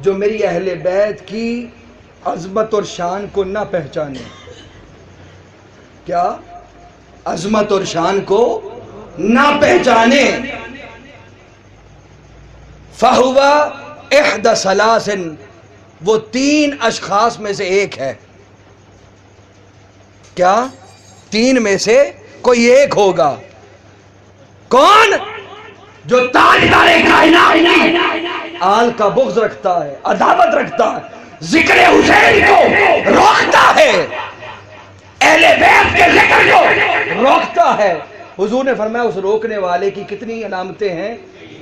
جو میری اہل بیت کی عظمت اور شان کو نہ پہچانے، کیا؟ عظمت اور شان کو نہ پہچانے، فَهُوَ اِحْدَ ثَلَاثٍ، وہ 3 اشخاص میں سے ایک ہے۔ کیا؟ 3 میں سے کوئی ایک ہوگا۔ کون؟ جو تاجدار کائنات آل کا بغض رکھتا ہے، عداوت رکھتا ہے، ذکر حسین کو روکتا ہے، اہل بیت کے ذکر کو روکتا ہے۔ حضور نے فرمایا اس روکنے والے کی کتنی علامتیں ہیں؟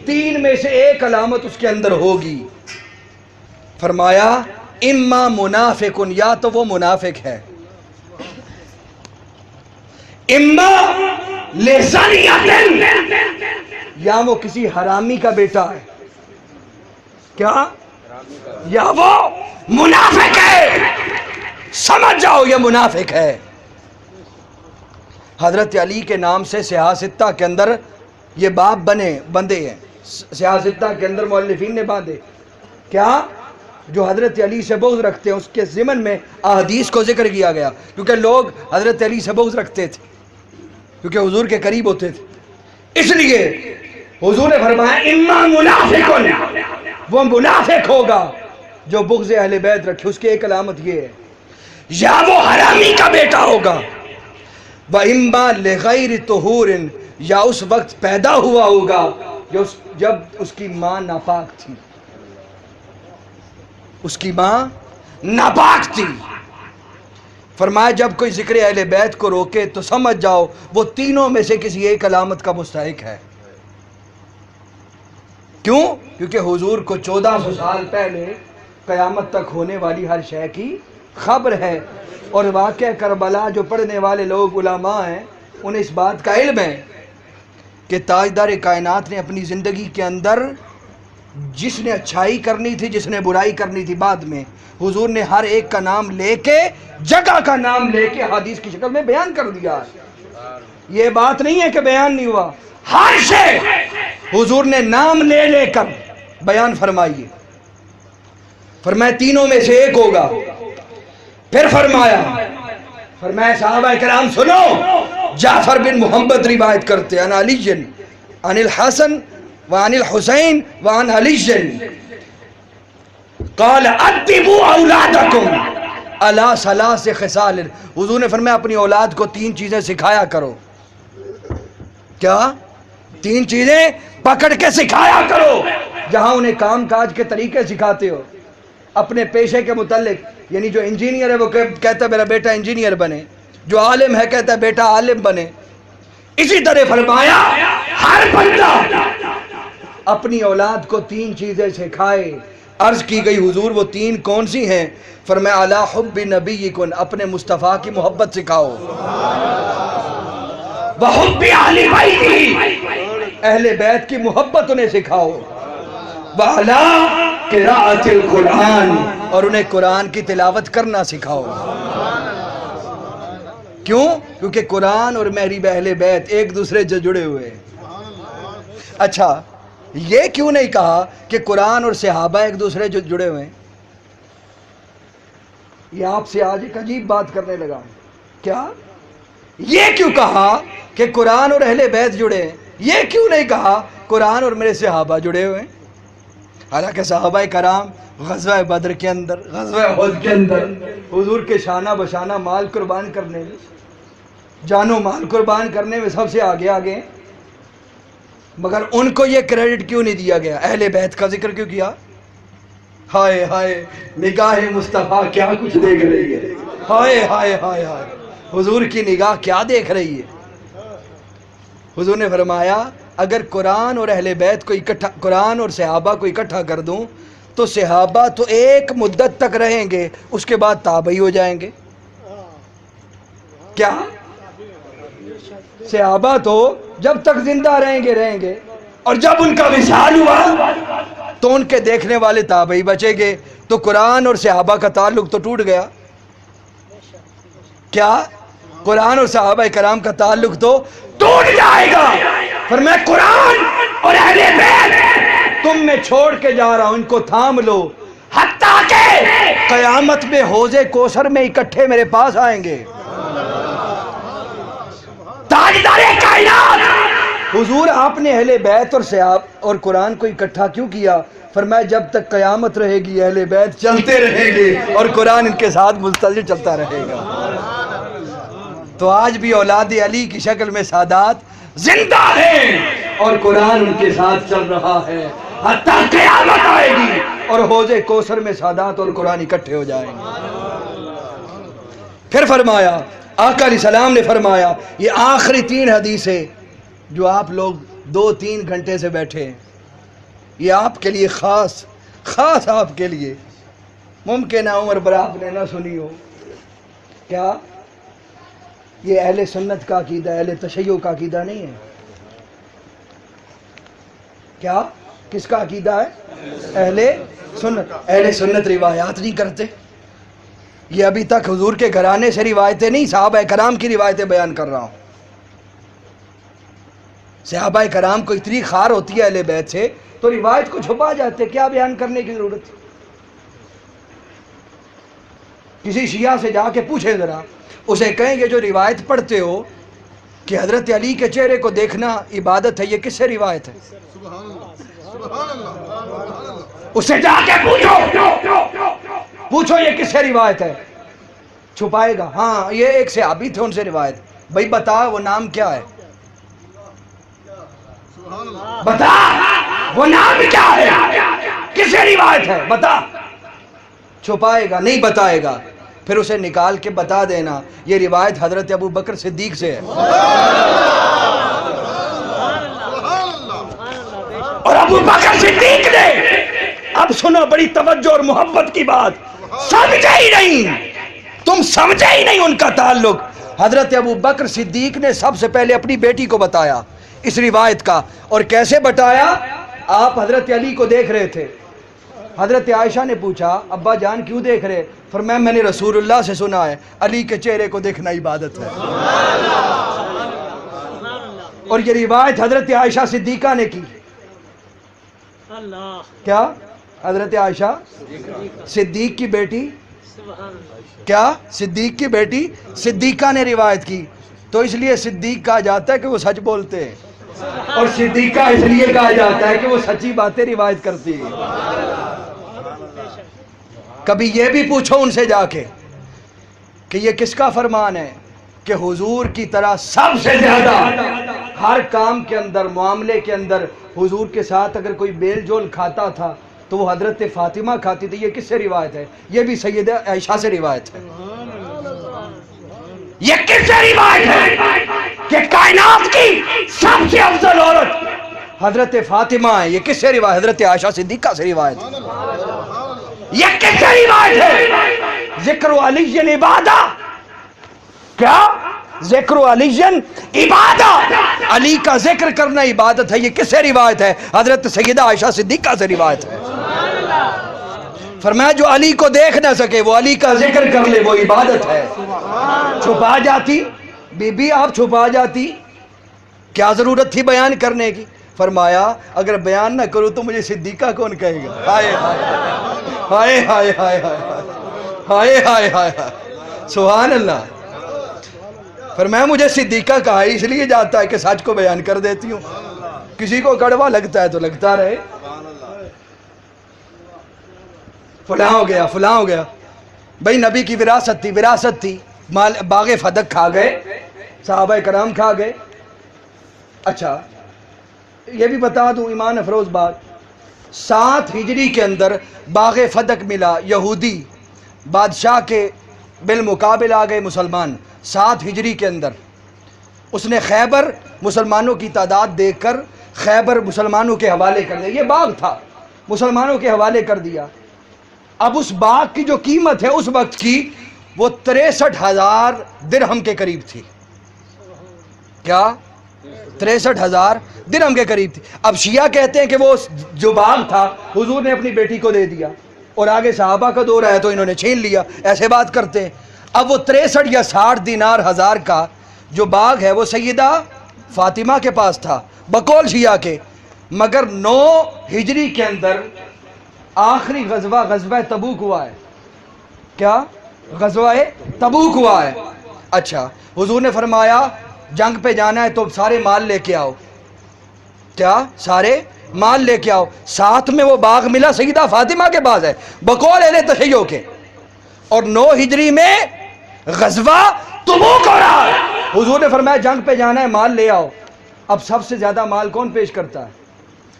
3 میں سے ایک علامت اس کے اندر ہوگی۔ فرمایا اما منافقن، یا تو وہ منافق ہے، اما لزانیتن، یا وہ کسی حرامی کا بیٹا ہے، کیا؟ یا وہ منافق ہے، سمجھ جاؤ یہ منافق ہے۔ حضرت علی کے نام سے سیاہ ستہ کے اندر یہ باب بندے ہیں، سیاہ ستہ کے اندر مؤلفین نے باندھے، کیا؟ جو حضرت علی سے بغض رکھتے ہیں اس کے ضمن میں احادیث کو ذکر کیا گیا، کیونکہ لوگ حضرت علی سے بغض رکھتے تھے کیونکہ حضور کے قریب ہوتے تھے، اس لیے حضور نے فرمایا اما منافقن، وہ منافق ہوگا جو بغض اہل بیت رکھے، اس کی ایک علامت یہ ہے، یا وہ حرامی کا بیٹا ہوگا، وَإِمَّا لِغَيْرِ طُهُورٍ، یا اس وقت پیدا ہوا ہوگا جب اس کی ماں ناپاک تھی، اس کی ماں ناپاک تھی۔ فرمایا جب کوئی ذکر اہل بیت کو روکے تو سمجھ جاؤ وہ تینوں میں سے کسی ایک علامت کا مستحق ہے۔ کیوں؟ کیونکہ حضور کو 1400 سال پہلے قیامت تک ہونے والی ہر شے کی خبر ہے، اور واقعہ کربلا جو پڑھنے والے لوگ علماء ہیں انہیں اس بات کا علم ہے کہ تاجدار کائنات نے اپنی زندگی کے اندر جس نے اچھائی کرنی تھی، جس نے برائی کرنی تھی، بعد میں حضور نے ہر ایک کا نام لے کے، جگہ کا نام لے کے حدیث کی شکل میں بیان کر دیا۔ یہ بات نہیں ہے کہ بیان نہیں ہوا، ہر شے حضور نے نام لے لے کر بیان فرمائیے۔ فرمایا تینوں میں سے ایک ہوگا، پھر فرمایا فرمایا صحابہ کرام سنو، جعفر بن محمد روایت کرتے عن علی عن الحسن وعن الحسین وعن علی قال ادبوا اولادکم علی ثلاث خصال، حضور نے فرمایا اپنی اولاد کو 3 چیزیں سکھایا کرو. کیا؟ 3 چیزیں پکڑ کے سکھایا کرو. جہاں انہیں کام کاج کے طریقے سکھاتے ہو، اپنے پیشے کے متعلق، یعنی جو انجینئر ہے وہ کہتا ہے میرا بیٹا انجینئر بنے، جو عالم ہے کہتا ہے بیٹا عالم بنے. اسی طرح فرمایا ہر بندہ اپنی اولاد کو 3 چیزیں سکھائے. عرض کی گئی حضور وہ 3 کون سی ہیں؟ فرمایا علی حب نبیکم، اپنے مصطفیٰ کی محبت سکھاؤ، وحب اہل بیتہ، اہل بیت کی محبت انہیں سکھاؤ، وعلی قراءۃ القرآن، اور انہیں قرآن کی تلاوت کرنا سکھاؤ. کیوں؟ کیونکہ قرآن اور محراب اہل بیت ایک دوسرے سے جڑے ہوئے ہیں. اچھا یہ کیوں نہیں کہا کہ قرآن اور صحابہ ایک دوسرے سے جڑے ہوئے ہیں؟ یہ آپ سے آج ایک عجیب بات کرنے لگا. کیا یہ کیوں کہا کہ قرآن اور اہل بیت جڑے ہیں؟ یہ کیوں نہیں کہا قرآن اور میرے صحابہ جڑے ہوئے ہیں؟ حالانکہ صحابہ کرام غزوہ بدر کے اندر، غزوہ احد کے اندر حضور کے شانہ بشانہ مال قربان کرنے میں، جان و مال قربان کرنے میں سب سے آگے آگے ہیں. مگر ان کو یہ کریڈٹ کیوں نہیں دیا گیا؟ اہل بیت کا ذکر کیوں کیا؟ ہائے ہائے نگاہ مصطفیٰ کیا کچھ دیکھ رہی ہے، ہائے ہائے ہائے ہائے حضور کی نگاہ کیا دیکھ رہی ہے. حضور نے فرمایا اگر قرآن اور اہل بیت کو اکٹھا، قرآن اور صحابہ کو اکٹھا کر دوں تو صحابہ تو ایک مدت تک رہیں گے، اس کے بعد تابعی ہو جائیں گے. کیا؟ صحابہ تو جب تک زندہ رہیں گے، اور جب ان کا وصال ہوا تو ان کے دیکھنے والے تابعی بچیں گے. تو قرآن اور صحابہ کا تعلق تو ٹوٹ گیا. کیا؟ قرآن اور صحابہ کرام کا تعلق تو ٹوٹ جائے گا. فرمایا قرآن اور اہل بیت تم میں چھوڑ کے جا رہا ہوں، ان کو تھام لو، حتیٰ کہ قیامت میں حوض کوثر میں اکٹھے میرے پاس آئیں گے. تاجدار کائنات حضور آپ نے اہل بیت اور صحابہ اور قرآن کو اکٹھا کیوں کیا؟ فرمایا جب تک قیامت رہے گی اہل بیت چلتے رہیں گے اور قرآن ان کے ساتھ مستقل چلتا رہے گا. تو آج بھی اولاد علی کی شکل میں سادات زندہ ہیں اور قرآن ان کے ساتھ چل رہا ہے حتیٰ قیامت آئے گی اور حوض کوثر میں سادات اور قرآن اکٹھے ہو جائیں گے. پھر فرمایا آقا علیہ السلام نے فرمایا یہ آخری 3 حدیثیں جو آپ لوگ 2-3 گھنٹے سے بیٹھے ہیں، یہ آپ کے لیے خاص آپ کے لیے. ممکن ہے عمر پر آپ نے نہ سنی ہو. کیا یہ اہل سنت کا عقیدہ، اہل تشیع کا عقیدہ نہیں ہے؟ کیا کس کا عقیدہ ہے؟ اہل سنت. اہل سنت روایات نہیں کرتے. یہ ابھی تک حضور کے گھرانے سے روایتیں نہیں، صحابہ کرام کی روایتیں بیان کر رہا ہوں. صحابہ کرام کو اتنی خار ہوتی ہے اہل بیت سے تو روایت کو چھپا جاتے، کیا بیان کرنے کی ضرورت؟ کسی شیعہ سے جا کے پوچھے ذرا، اسے کہیں گے جو روایت پڑھتے ہو کہ حضرت علی کے چہرے کو دیکھنا عبادت ہے، یہ کس سے روایت ہے؟ اسے جا کے پوچھو یہ کس سے روایت ہے؟ چھپائے گا. ہاں یہ ایک صحابی تھے ان سے روایت. بھائی بتا وہ نام کیا ہے؟ بتا وہ نام کیا ہے، کس سے روایت ہے، بتا. چھپائے گا، نہیں بتائے گا. پھر اسے نکال کے بتا دینا یہ روایت حضرت ابو بکر صدیق سے ہے. اور ابو بکر صدیق نے، اب سنو بڑی توجہ اور محبت کی بات، سمجھے ہی نہیں، تم سمجھے ہی نہیں ان کا تعلق. حضرت ابو بکر صدیق نے سب سے پہلے اپنی بیٹی کو بتایا اس روایت کا. اور کیسے بتایا؟ آپ حضرت علی کو دیکھ رہے تھے. حضرت عائشہ نے پوچھا ابا جان کیوں دیکھ رہے؟ فرمایا میں نے رسول اللہ سے سنا ہے علی کے چہرے کو دیکھنا عبادت ہے. اور یہ روایت حضرت عائشہ صدیقہ نے کی. کیا؟ حضرت عائشہ صدیق کی بیٹی کیا؟ صدیق کی بیٹی صدیقہ نے روایت کی، تو اس لیے صدیق کہا جاتا ہے کہ وہ سچ بولتے ہیں، اور صدیقہ اس لیے کہا جاتا ہے کہ وہ سچی باتیں روایت کرتی ہیں۔ کبھی یہ بھی پوچھو ان سے جا کے کہ یہ کس کا فرمان ہے کہ حضور کی طرح سب سے زیادہ ہر کام کے اندر، معاملے کے اندر حضور کے ساتھ اگر کوئی بیل جول کھاتا تھا تو وہ حضرت فاطمہ کھاتی تھی؟ یہ کس سے روایت ہے؟ یہ بھی سیدہ عائشہ سے روایت ہے۔ یہ کس سے روایت ہے کہ کائنات کی سب سے افضل عورت حضرت فاطمہ ہے؟ یہ کس سے روایت؟ حضرت عائشہ صدیقہ سے روایت ہے۔ یہ کس سے روایت ہے؟ ذکر علی عبادہ، کیا؟ ذکر علی عبادہ، علی کا ذکر کرنا عبادت ہے۔ یہ کس سے روایت ہے؟ حضرت سیدہ عائشہ صدیقہ سے روایت ہے۔ فرمایا جو علی کو دیکھ نہ سکے وہ علی کا ذکر کر لے، وہ عبادت ہے۔ چھپا جاتی بی بی، آپ چھپا جاتی، کیا ضرورت تھی بیان کرنے کی؟ فرمایا اگر بیان نہ کروں تو مجھے صدیقہ کون کہے گا؟ ہائے ہائے ہائے ہائے ہائے ہائے ہائے، سبحان اللہ۔ فرمایا مجھے صدیقہ کہا ہے اس لیے جاتا ہے کہ سچ کو بیان کر دیتی ہوں، کسی کو کڑوا لگتا ہے تو لگتا رہے، فلاں ہو گیا فلاں ہو گیا۔ بھئی نبی کی وراثت تھی، باغ فدق کھا گئے، صحابہ کرام کھا گئے۔ اچھا یہ بھی بتا دوں ایمان افروز بات، 7 ہجری کے اندر باغ فدق ملا، یہودی بادشاہ کے بالمقابل آ گئے مسلمان 7 ہجری کے اندر۔ اس نے خیبر مسلمانوں کی تعداد دیکھ کر خیبر مسلمانوں کے حوالے کر دیا، یہ باغ تھا مسلمانوں کے حوالے کر دیا۔ اب اس باغ کی جو قیمت ہے اس وقت کی وہ 63,000 درہم کے قریب تھی۔ کیا؟ 63,000 درہم کے قریب تھی۔ اب شیعہ کہتے ہیں کہ وہ جو باغ تھا حضور نے اپنی بیٹی کو دے دیا اور آگے صحابہ کا دور آیا تو انہوں نے چھین لیا، ایسے بات کرتے ہیں۔ اب وہ 63 یا 60 دینار ہزار کا جو باغ ہے وہ سیدہ فاطمہ کے پاس تھا بقول شیعہ کے، مگر 9 ہجری کے اندر آخری غزوہ تبوک ہوا ہے۔ کیا؟ غزوہ تبوک ہوا ہے۔ اچھا حضور نے فرمایا جنگ پہ جانا ہے تو سارے مال لے کے آؤ، کیا؟ سارے مال لے کے آؤ۔ ساتھ میں وہ باغ ملا سیدہ فاطمہ کے پاس ہے بقول اہل تشیع کے، اور 9 ہجری میں غزوہ تبوک ہو رہا ہے۔ حضور نے فرمایا جنگ پہ جانا ہے مال لے آؤ۔ اب سب سے زیادہ مال کون پیش کرتا ہے؟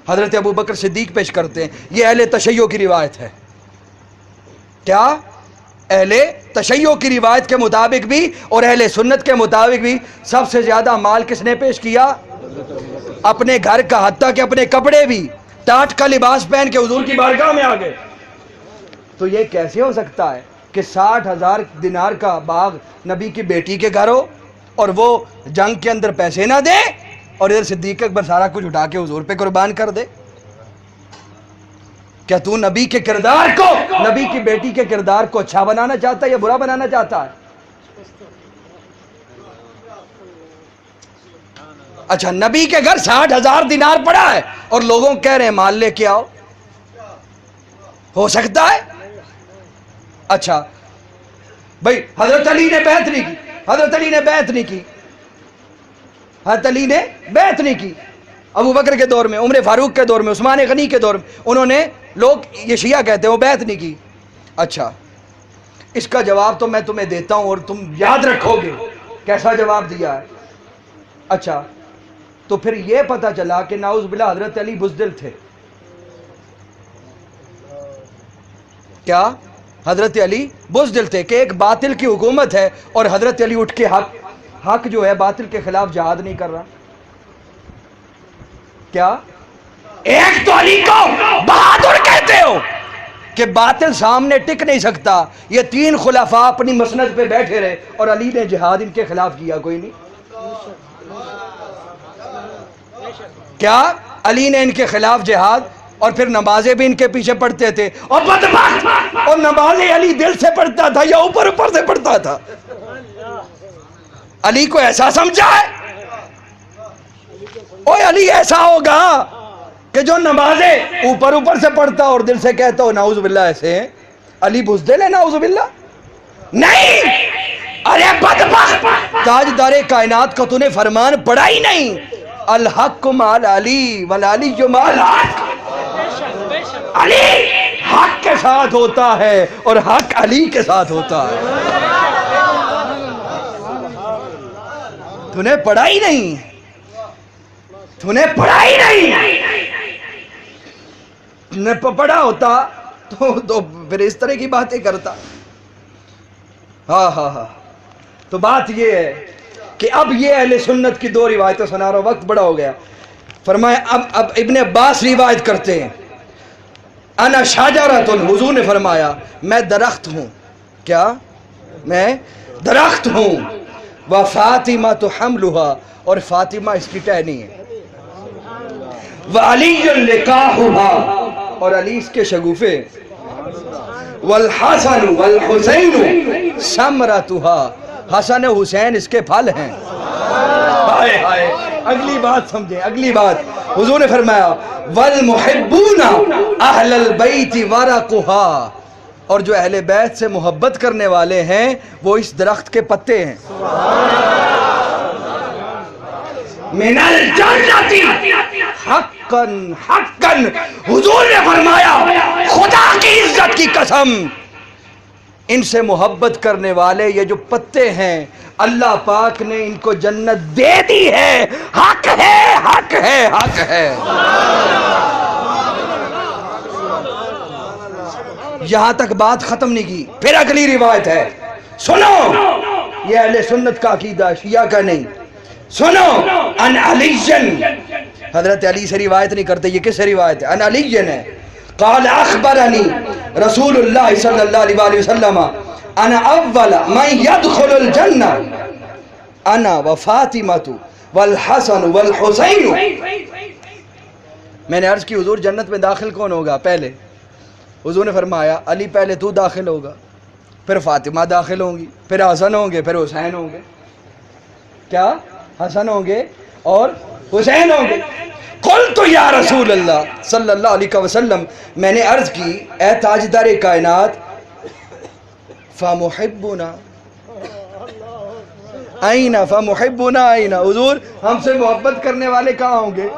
حضرت ابو بکر صدیق پیش کرتے ہیں۔ یہ اہل تشیع کی روایت ہے۔ کیا؟ اہل تشیع کی روایت کے مطابق بھی اور اہل سنت کے مطابق بھی سب سے زیادہ مال کس نے پیش کیا؟ اپنے گھر کا، حتیٰ کہ اپنے کپڑے بھی ٹاٹ کا لباس پہن کے حضور کی بارگاہ میں آ گئے۔ تو یہ کیسے ہو سکتا ہے کہ 60,000 دینار کا باغ نبی کی بیٹی کے گھر ہو اور وہ جنگ کے اندر پیسے نہ دے اور ادھر صدیق اکبر سارا کچھ اٹھا کے حضور پہ قربان کر دے؟ کیا تو نبی کے کردار کو، نبی کی بیٹی کے کردار کو اچھا بنانا چاہتا ہے یا برا بنانا چاہتا ہے؟ اچھا نبی کے گھر 60,000 دینار پڑا ہے اور لوگوں کہہ رہے ہیں مال لے کے آؤ، ہو سکتا ہے؟ اچھا بھئی حضرت علی نے بیعت نہیں کی، حضرت علی نے بیعت نہیں کی، حضرت علی نے بیعت نہیں کی ابو بکر کے دور میں، عمر فاروق کے دور میں، عثمان غنی کے دور میں، انہوں نے، لوگ یہ شیعہ کہتے ہیں وہ بیعت نہیں کی۔ اچھا اس کا جواب تو میں تمہیں دیتا ہوں اور تم یاد رکھو گے کیسا جواب دیا ہے۔ اچھا تو پھر یہ پتہ چلا کہ نعوذ باللہ حضرت علی بزدل تھے۔ کیا؟ حضرت علی بزدل تھے کہ ایک باطل کی حکومت ہے اور حضرت علی اٹھ کے حق جو ہے باطل کے خلاف جہاد نہیں کر رہا۔ کیا؟ ایک تو علی کو بہادر کہتے ہو کہ باطل سامنے ٹک نہیں سکتا، یہ 3 خلفاء اپنی مسند پہ بیٹھے رہے اور علی نے جہاد ان کے خلاف کیا کوئی نہیں۔ کیا؟ علی نے ان کے خلاف جہاد، اور پھر نمازیں بھی ان کے پیچھے پڑھتے تھے، اور بدبخت، اور نمازیں علی دل سے پڑھتا تھا یا اوپر سے پڑھتا تھا؟ علی کو ایسا سمجھا ہے؟ اوہ علی ایسا ہوگا کہ جو نمازیں اوپر سے پڑھتا اور دل سے کہتا ہو نعوذ باللہ، ایسے ہیں؟ علی بزدل ہے نعوذ باللہ۔ نہیں، ارے بدبخت، تاجدار کائنات کا تو نے فرمان پڑھا ہی نہیں، الحق مال علی والعلی مال حق، علی حق کے ساتھ ہوتا ہے اور حق علی کے ساتھ ہوتا ہے۔ تو نے پڑھا ہی نہیں، تو نے پڑھا ہی نہیں، تو نے پڑھا ہوتا تو پھر اس طرح کی باتیں کرتا۔ ہاں ہاں ہاں، تو بات یہ ہے کہ اب یہ اہل سنت کی دو روایتیں سنا رہا ہوں، وقت بڑا ہو گیا۔ فرمایا اب ابن عباس روایت کرتے ہیں، انا شجرۃ، حضور نے فرمایا میں درخت ہوں، کیا؟ میں درخت ہوں، وفاطمہ حملھا، اور فاطمہ اس کی ٹہنی ہے، وعلی لقاحھا، اور علی اس کے شگوفے، والحسن والحسین ثمرتھا، حسن حسین اس کے پھل ہیں۔ ہائے ہائے، اگلی بات سمجھیں، اگلی بات حضور نے فرمایا والمحبون اہل البیت ورقھا، اور جو اہل بیت سے محبت کرنے والے ہیں وہ اس درخت کے پتے ہیں۔ من الجنت حقا حقا، حضور نے فرمایا خدا کی عزت کی قسم، ان سے محبت کرنے والے یہ جو پتے ہیں اللہ پاک نے ان کو جنت دے دی ہے، حق ہے حق ہے حق ہے۔ یہاں تک بات ختم نہیں کی، پھر اگلی روایت ہے، سنو، یہ اہل سنت کا عقیدہ، شیعہ کا نہیں، سنو، ان علی، حضرت علی سے روایت نہیں کرتے، یہ کس سے روایت ہے؟ ان علی ہے، قال اخبرنی رسول اللہ صلی اللہ علیہ وسلم انا اول من يدخل الجنہ انا وفاطمۃ والحسن والحسین۔ میں نے عرض کی حضور جنت میں داخل کون ہوگا پہلے؟ حضور نے فرمایا علی پہلے تو داخل ہوگا، پھر فاطمہ داخل ہوں گی، پھر حسن ہوں گے، پھر حسین ہوں گے۔ کیا؟ حسن ہوں گے اور حسین ہوں گے۔ قلت یا رسول اللہ صلی اللہ علیہ وسلم، میں نے عرض کی اے تاجدار کائنات، فمحبنا این، فمحبنا این، حضور ہم سے محبت کرنے والے کہاں ہوں گے؟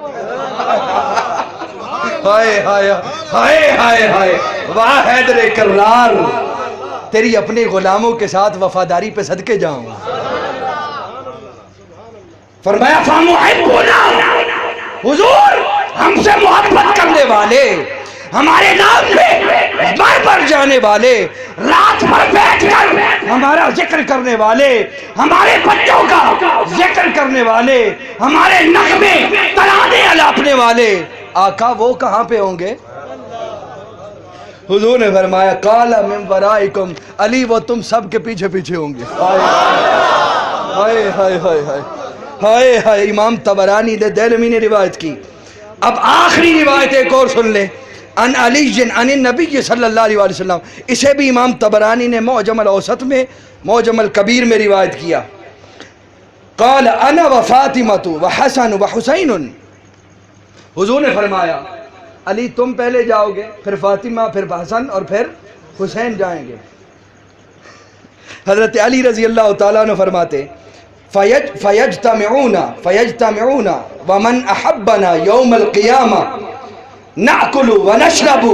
ہائے ہائے ہائے ہائے ہائے، واہ حیدر کرار، تیری اپنے غلاموں کے ساتھ وفاداری پہ صدقے جاؤں۔ فرمایا فمحبنا، حضور ہم سے محبت کرنے والے، ہمارے نام پہ بار بار جانے والے، رات بھر بیٹھ کر ہمارا ذکر کرنے والے، ہمارے بچوں کا ذکر کرنے والے، ہمارے نغمے ترانے الاپنے والے، آقا وہ کہاں پہ ہوں گے؟ حضور نے فرمایا قال من ورائکم، علی وہ تم سب کے پیچھے پیچھے ہوں گے۔ ہائے ہائے ہائے ہائے ہائے ہائے، امام طبرانی دیلمی نے روایت کی۔ اب آخری روایت ایک اور سن لیں، ان علی عن النبی صلی اللہ علیہ وسلم، اسے بھی امام طبرانی نے معجم الاوسط میں، معجم الکبیر میں روایت کیا۔ قال انا وفاطمۃ وحسن وحسین، حضور نے فرمایا علی تم پہلے جاؤ گے، پھر فاطمہ، پھر حسن اور پھر حسین جائیں گے۔ حضرت علی رضی اللہ تعالیٰ عنہ فرماتے فیجتمعون ومن احبنا یوم القیامہ نأکل ونشرب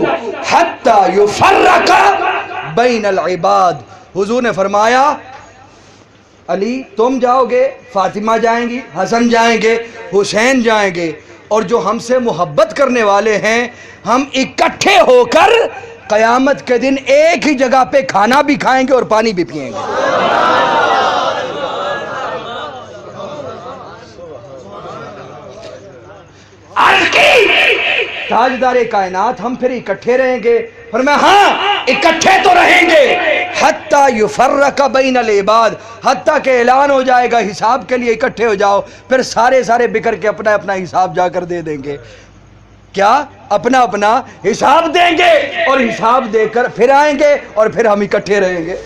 حتی یفرق بین العباد، حضور نے فرمایا علی تم جاؤ گے، فاطمہ جائیں گی، حسن جائیں گے، حسین جائیں گے، اور جو ہم سے محبت کرنے والے ہیں ہم اکٹھے ہو کر قیامت کے دن ایک ہی جگہ پہ کھانا بھی کھائیں گے اور پانی بھی پئیں گے۔ تاجدار کائنات ہم پھر اکٹھے رہیں گے؟ فرمایا ہاں اکٹھے تو رہیں گے، حتیٰ یفرق بین العباد، حتیٰ کہ اعلان ہو جائے گا حساب کے لیے اکٹھے ہو جاؤ، پھر سارے بکر کے اپنا اپنا حساب جا کر دے دیں گے۔ کیا؟ اپنا اپنا حساب دیں گے اور حساب دے کر پھر آئیں گے اور پھر ہم اکٹھے رہیں گے۔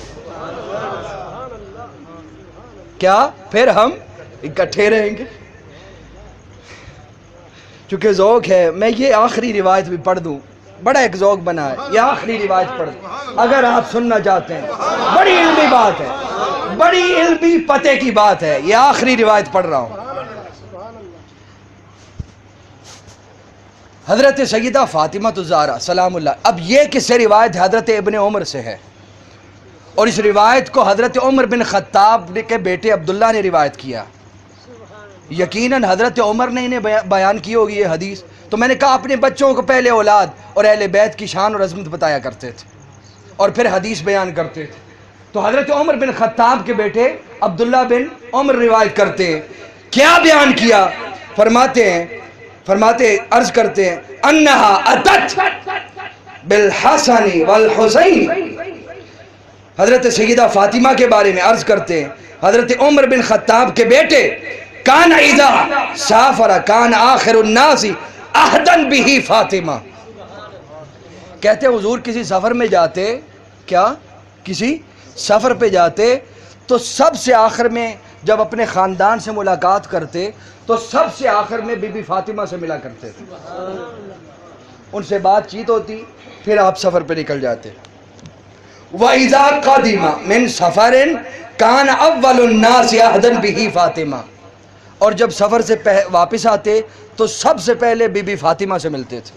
کیا؟ پھر ہم اکٹھے رہیں گے۔ چونکہ ذوق ہے میں یہ آخری روایت بھی پڑھ دوں، بڑا ایک ذوق بنا ہے. یہ آخری روایت پڑھ اگر آپ سننا چاہتے ہیں. بڑی علمی بات ہے, بڑی علمی پتے کی بات ہے. یہ آخری روایت پڑھ رہا ہوں. حضرت سیدہ فاطمہ الزہرا سلام اللہ. اب یہ کس سے روایت حضرت ابن عمر سے ہے, اور اس روایت کو حضرت عمر بن خطاب کے بیٹے عبداللہ نے روایت کیا. یقیناً حضرت عمر نے انہیں بیان کی ہوگی یہ حدیث. تو میں نے کہا اپنے بچوں کو پہلے اولاد اور اہل بیت کی شان اور عظمت بتایا کرتے تھے اور پھر حدیث بیان کرتے تھے. تو حضرت عمر بن خطاب کے بیٹے عبداللہ بن عمر روایت کرتے ہیں. کیا بیان کیا؟ فرماتے عرض کرتے ہیں انہا اتت بالحسن والحسین. حضرت سیدہ فاطمہ کے بارے میں عرض کرتے ہیں حضرت عمر بن خطاب کے بیٹے کان اذا سافر کان آخر الناس عہدن بہ فاطمہ. کہتے حضور کسی سفر میں جاتے, کیا کسی سفر پہ جاتے تو سب سے آخر میں جب اپنے خاندان سے ملاقات کرتے تو سب سے آخر میں بی بی فاطمہ سے ملا کرتے تھے, ان سے بات چیت ہوتی, پھر آپ سفر پہ نکل جاتے. وَإِذَا قَدِمَ مِن سَفَرٍ كَانَ أَوَّلُ النَّاسِ عَهْدًا بِهِ فاطمہ. اور جب سفر سے واپس آتے تو سب سے پہلے بی بی فاطمہ سے ملتے تھے.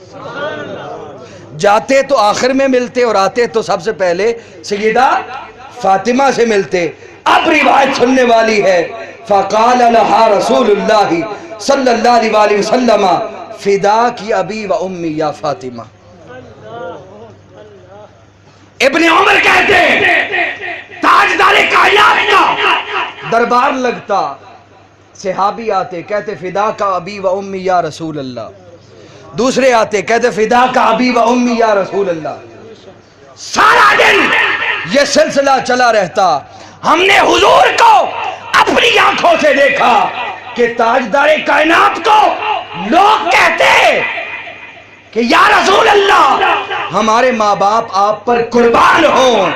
جاتے تو آخر میں ملتے اور آتے تو سب سے پہلے سیدہ فاطمہ سے ملتے. اب روایت سننے والی ہے فَقَالَ لَهَا رَسُولُ اللَّهِ صلی اللہ علیہ وسلم فِدَاكِ أَبِي وَأُمِّي یا فاطمہ. ابن عمر کہتے ہیں تاجدار کائنات کا دربار لگتا, صحابی آتے کہتے فدا کا ابی و امی یا رسول اللہ, دوسرے آتے کہتے فدا کا ابی و امی یا رسول اللہ. سارا دن یہ سلسلہ چلا رہتا. ہم نے حضور کو اپنی آنکھوں سے دیکھا کہ تاجدار کائنات کو لوگ کہتے کہ یا رسول اللہ ہمارے ماں باپ آپ پر قربان ہوں,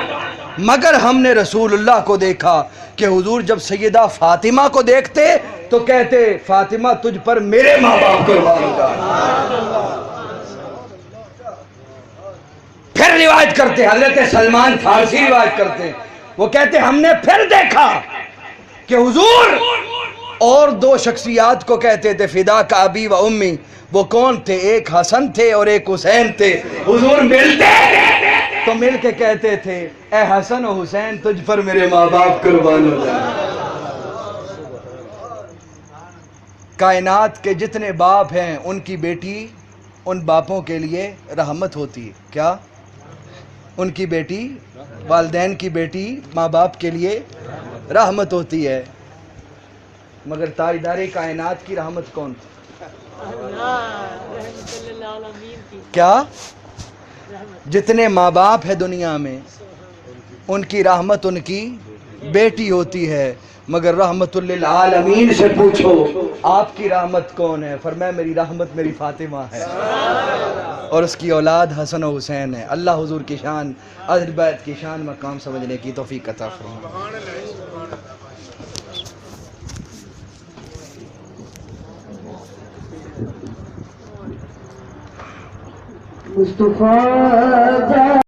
مگر ہم نے رسول اللہ کو دیکھا کہ حضور جب سیدہ فاطمہ کو دیکھتے تو کہتے فاطمہ تجھ پر میرے ماں باپ قربان ہو جائیں. پھر روایت کرتے حضرت سلمان فارسی روایت کرتے, وہ کہتے ہم نے پھر دیکھا کہ حضور اور دو شخصیات کو کہتے تھے فدا کا ابی و امی. وہ کون تھے؟ ایک حسن تھے اور ایک حسین تھے. حضور ملتے تو مل کے کہتے تھے اے حسن و حسین تجھ پر میرے ماں باپ قربان ہو جائیں. کائنات کے جتنے باپ ہیں ان کی بیٹی ان باپوں کے لیے رحمت ہوتی ہے. کیا ان کی بیٹی, والدین کی بیٹی ماں باپ کے لیے رحمت ہوتی ہے, مگر تاجدار کائنات کی رحمت کون تھی؟ کیا جتنے ماں باپ ہے دنیا میں ان کی رحمت ان کی بیٹی ہوتی ہے, مگر رحمت للعالمین سے پوچھو آپ کی رحمت کون ہے؟ فرمایا میری رحمت میری فاطمہ ہے اور اس کی اولاد حسن و حسین ہے. اللہ حضور کی شان, اہل بیت کی شان مقام سمجھنے کی توفیق عطا فرمائے. مصطفیٰ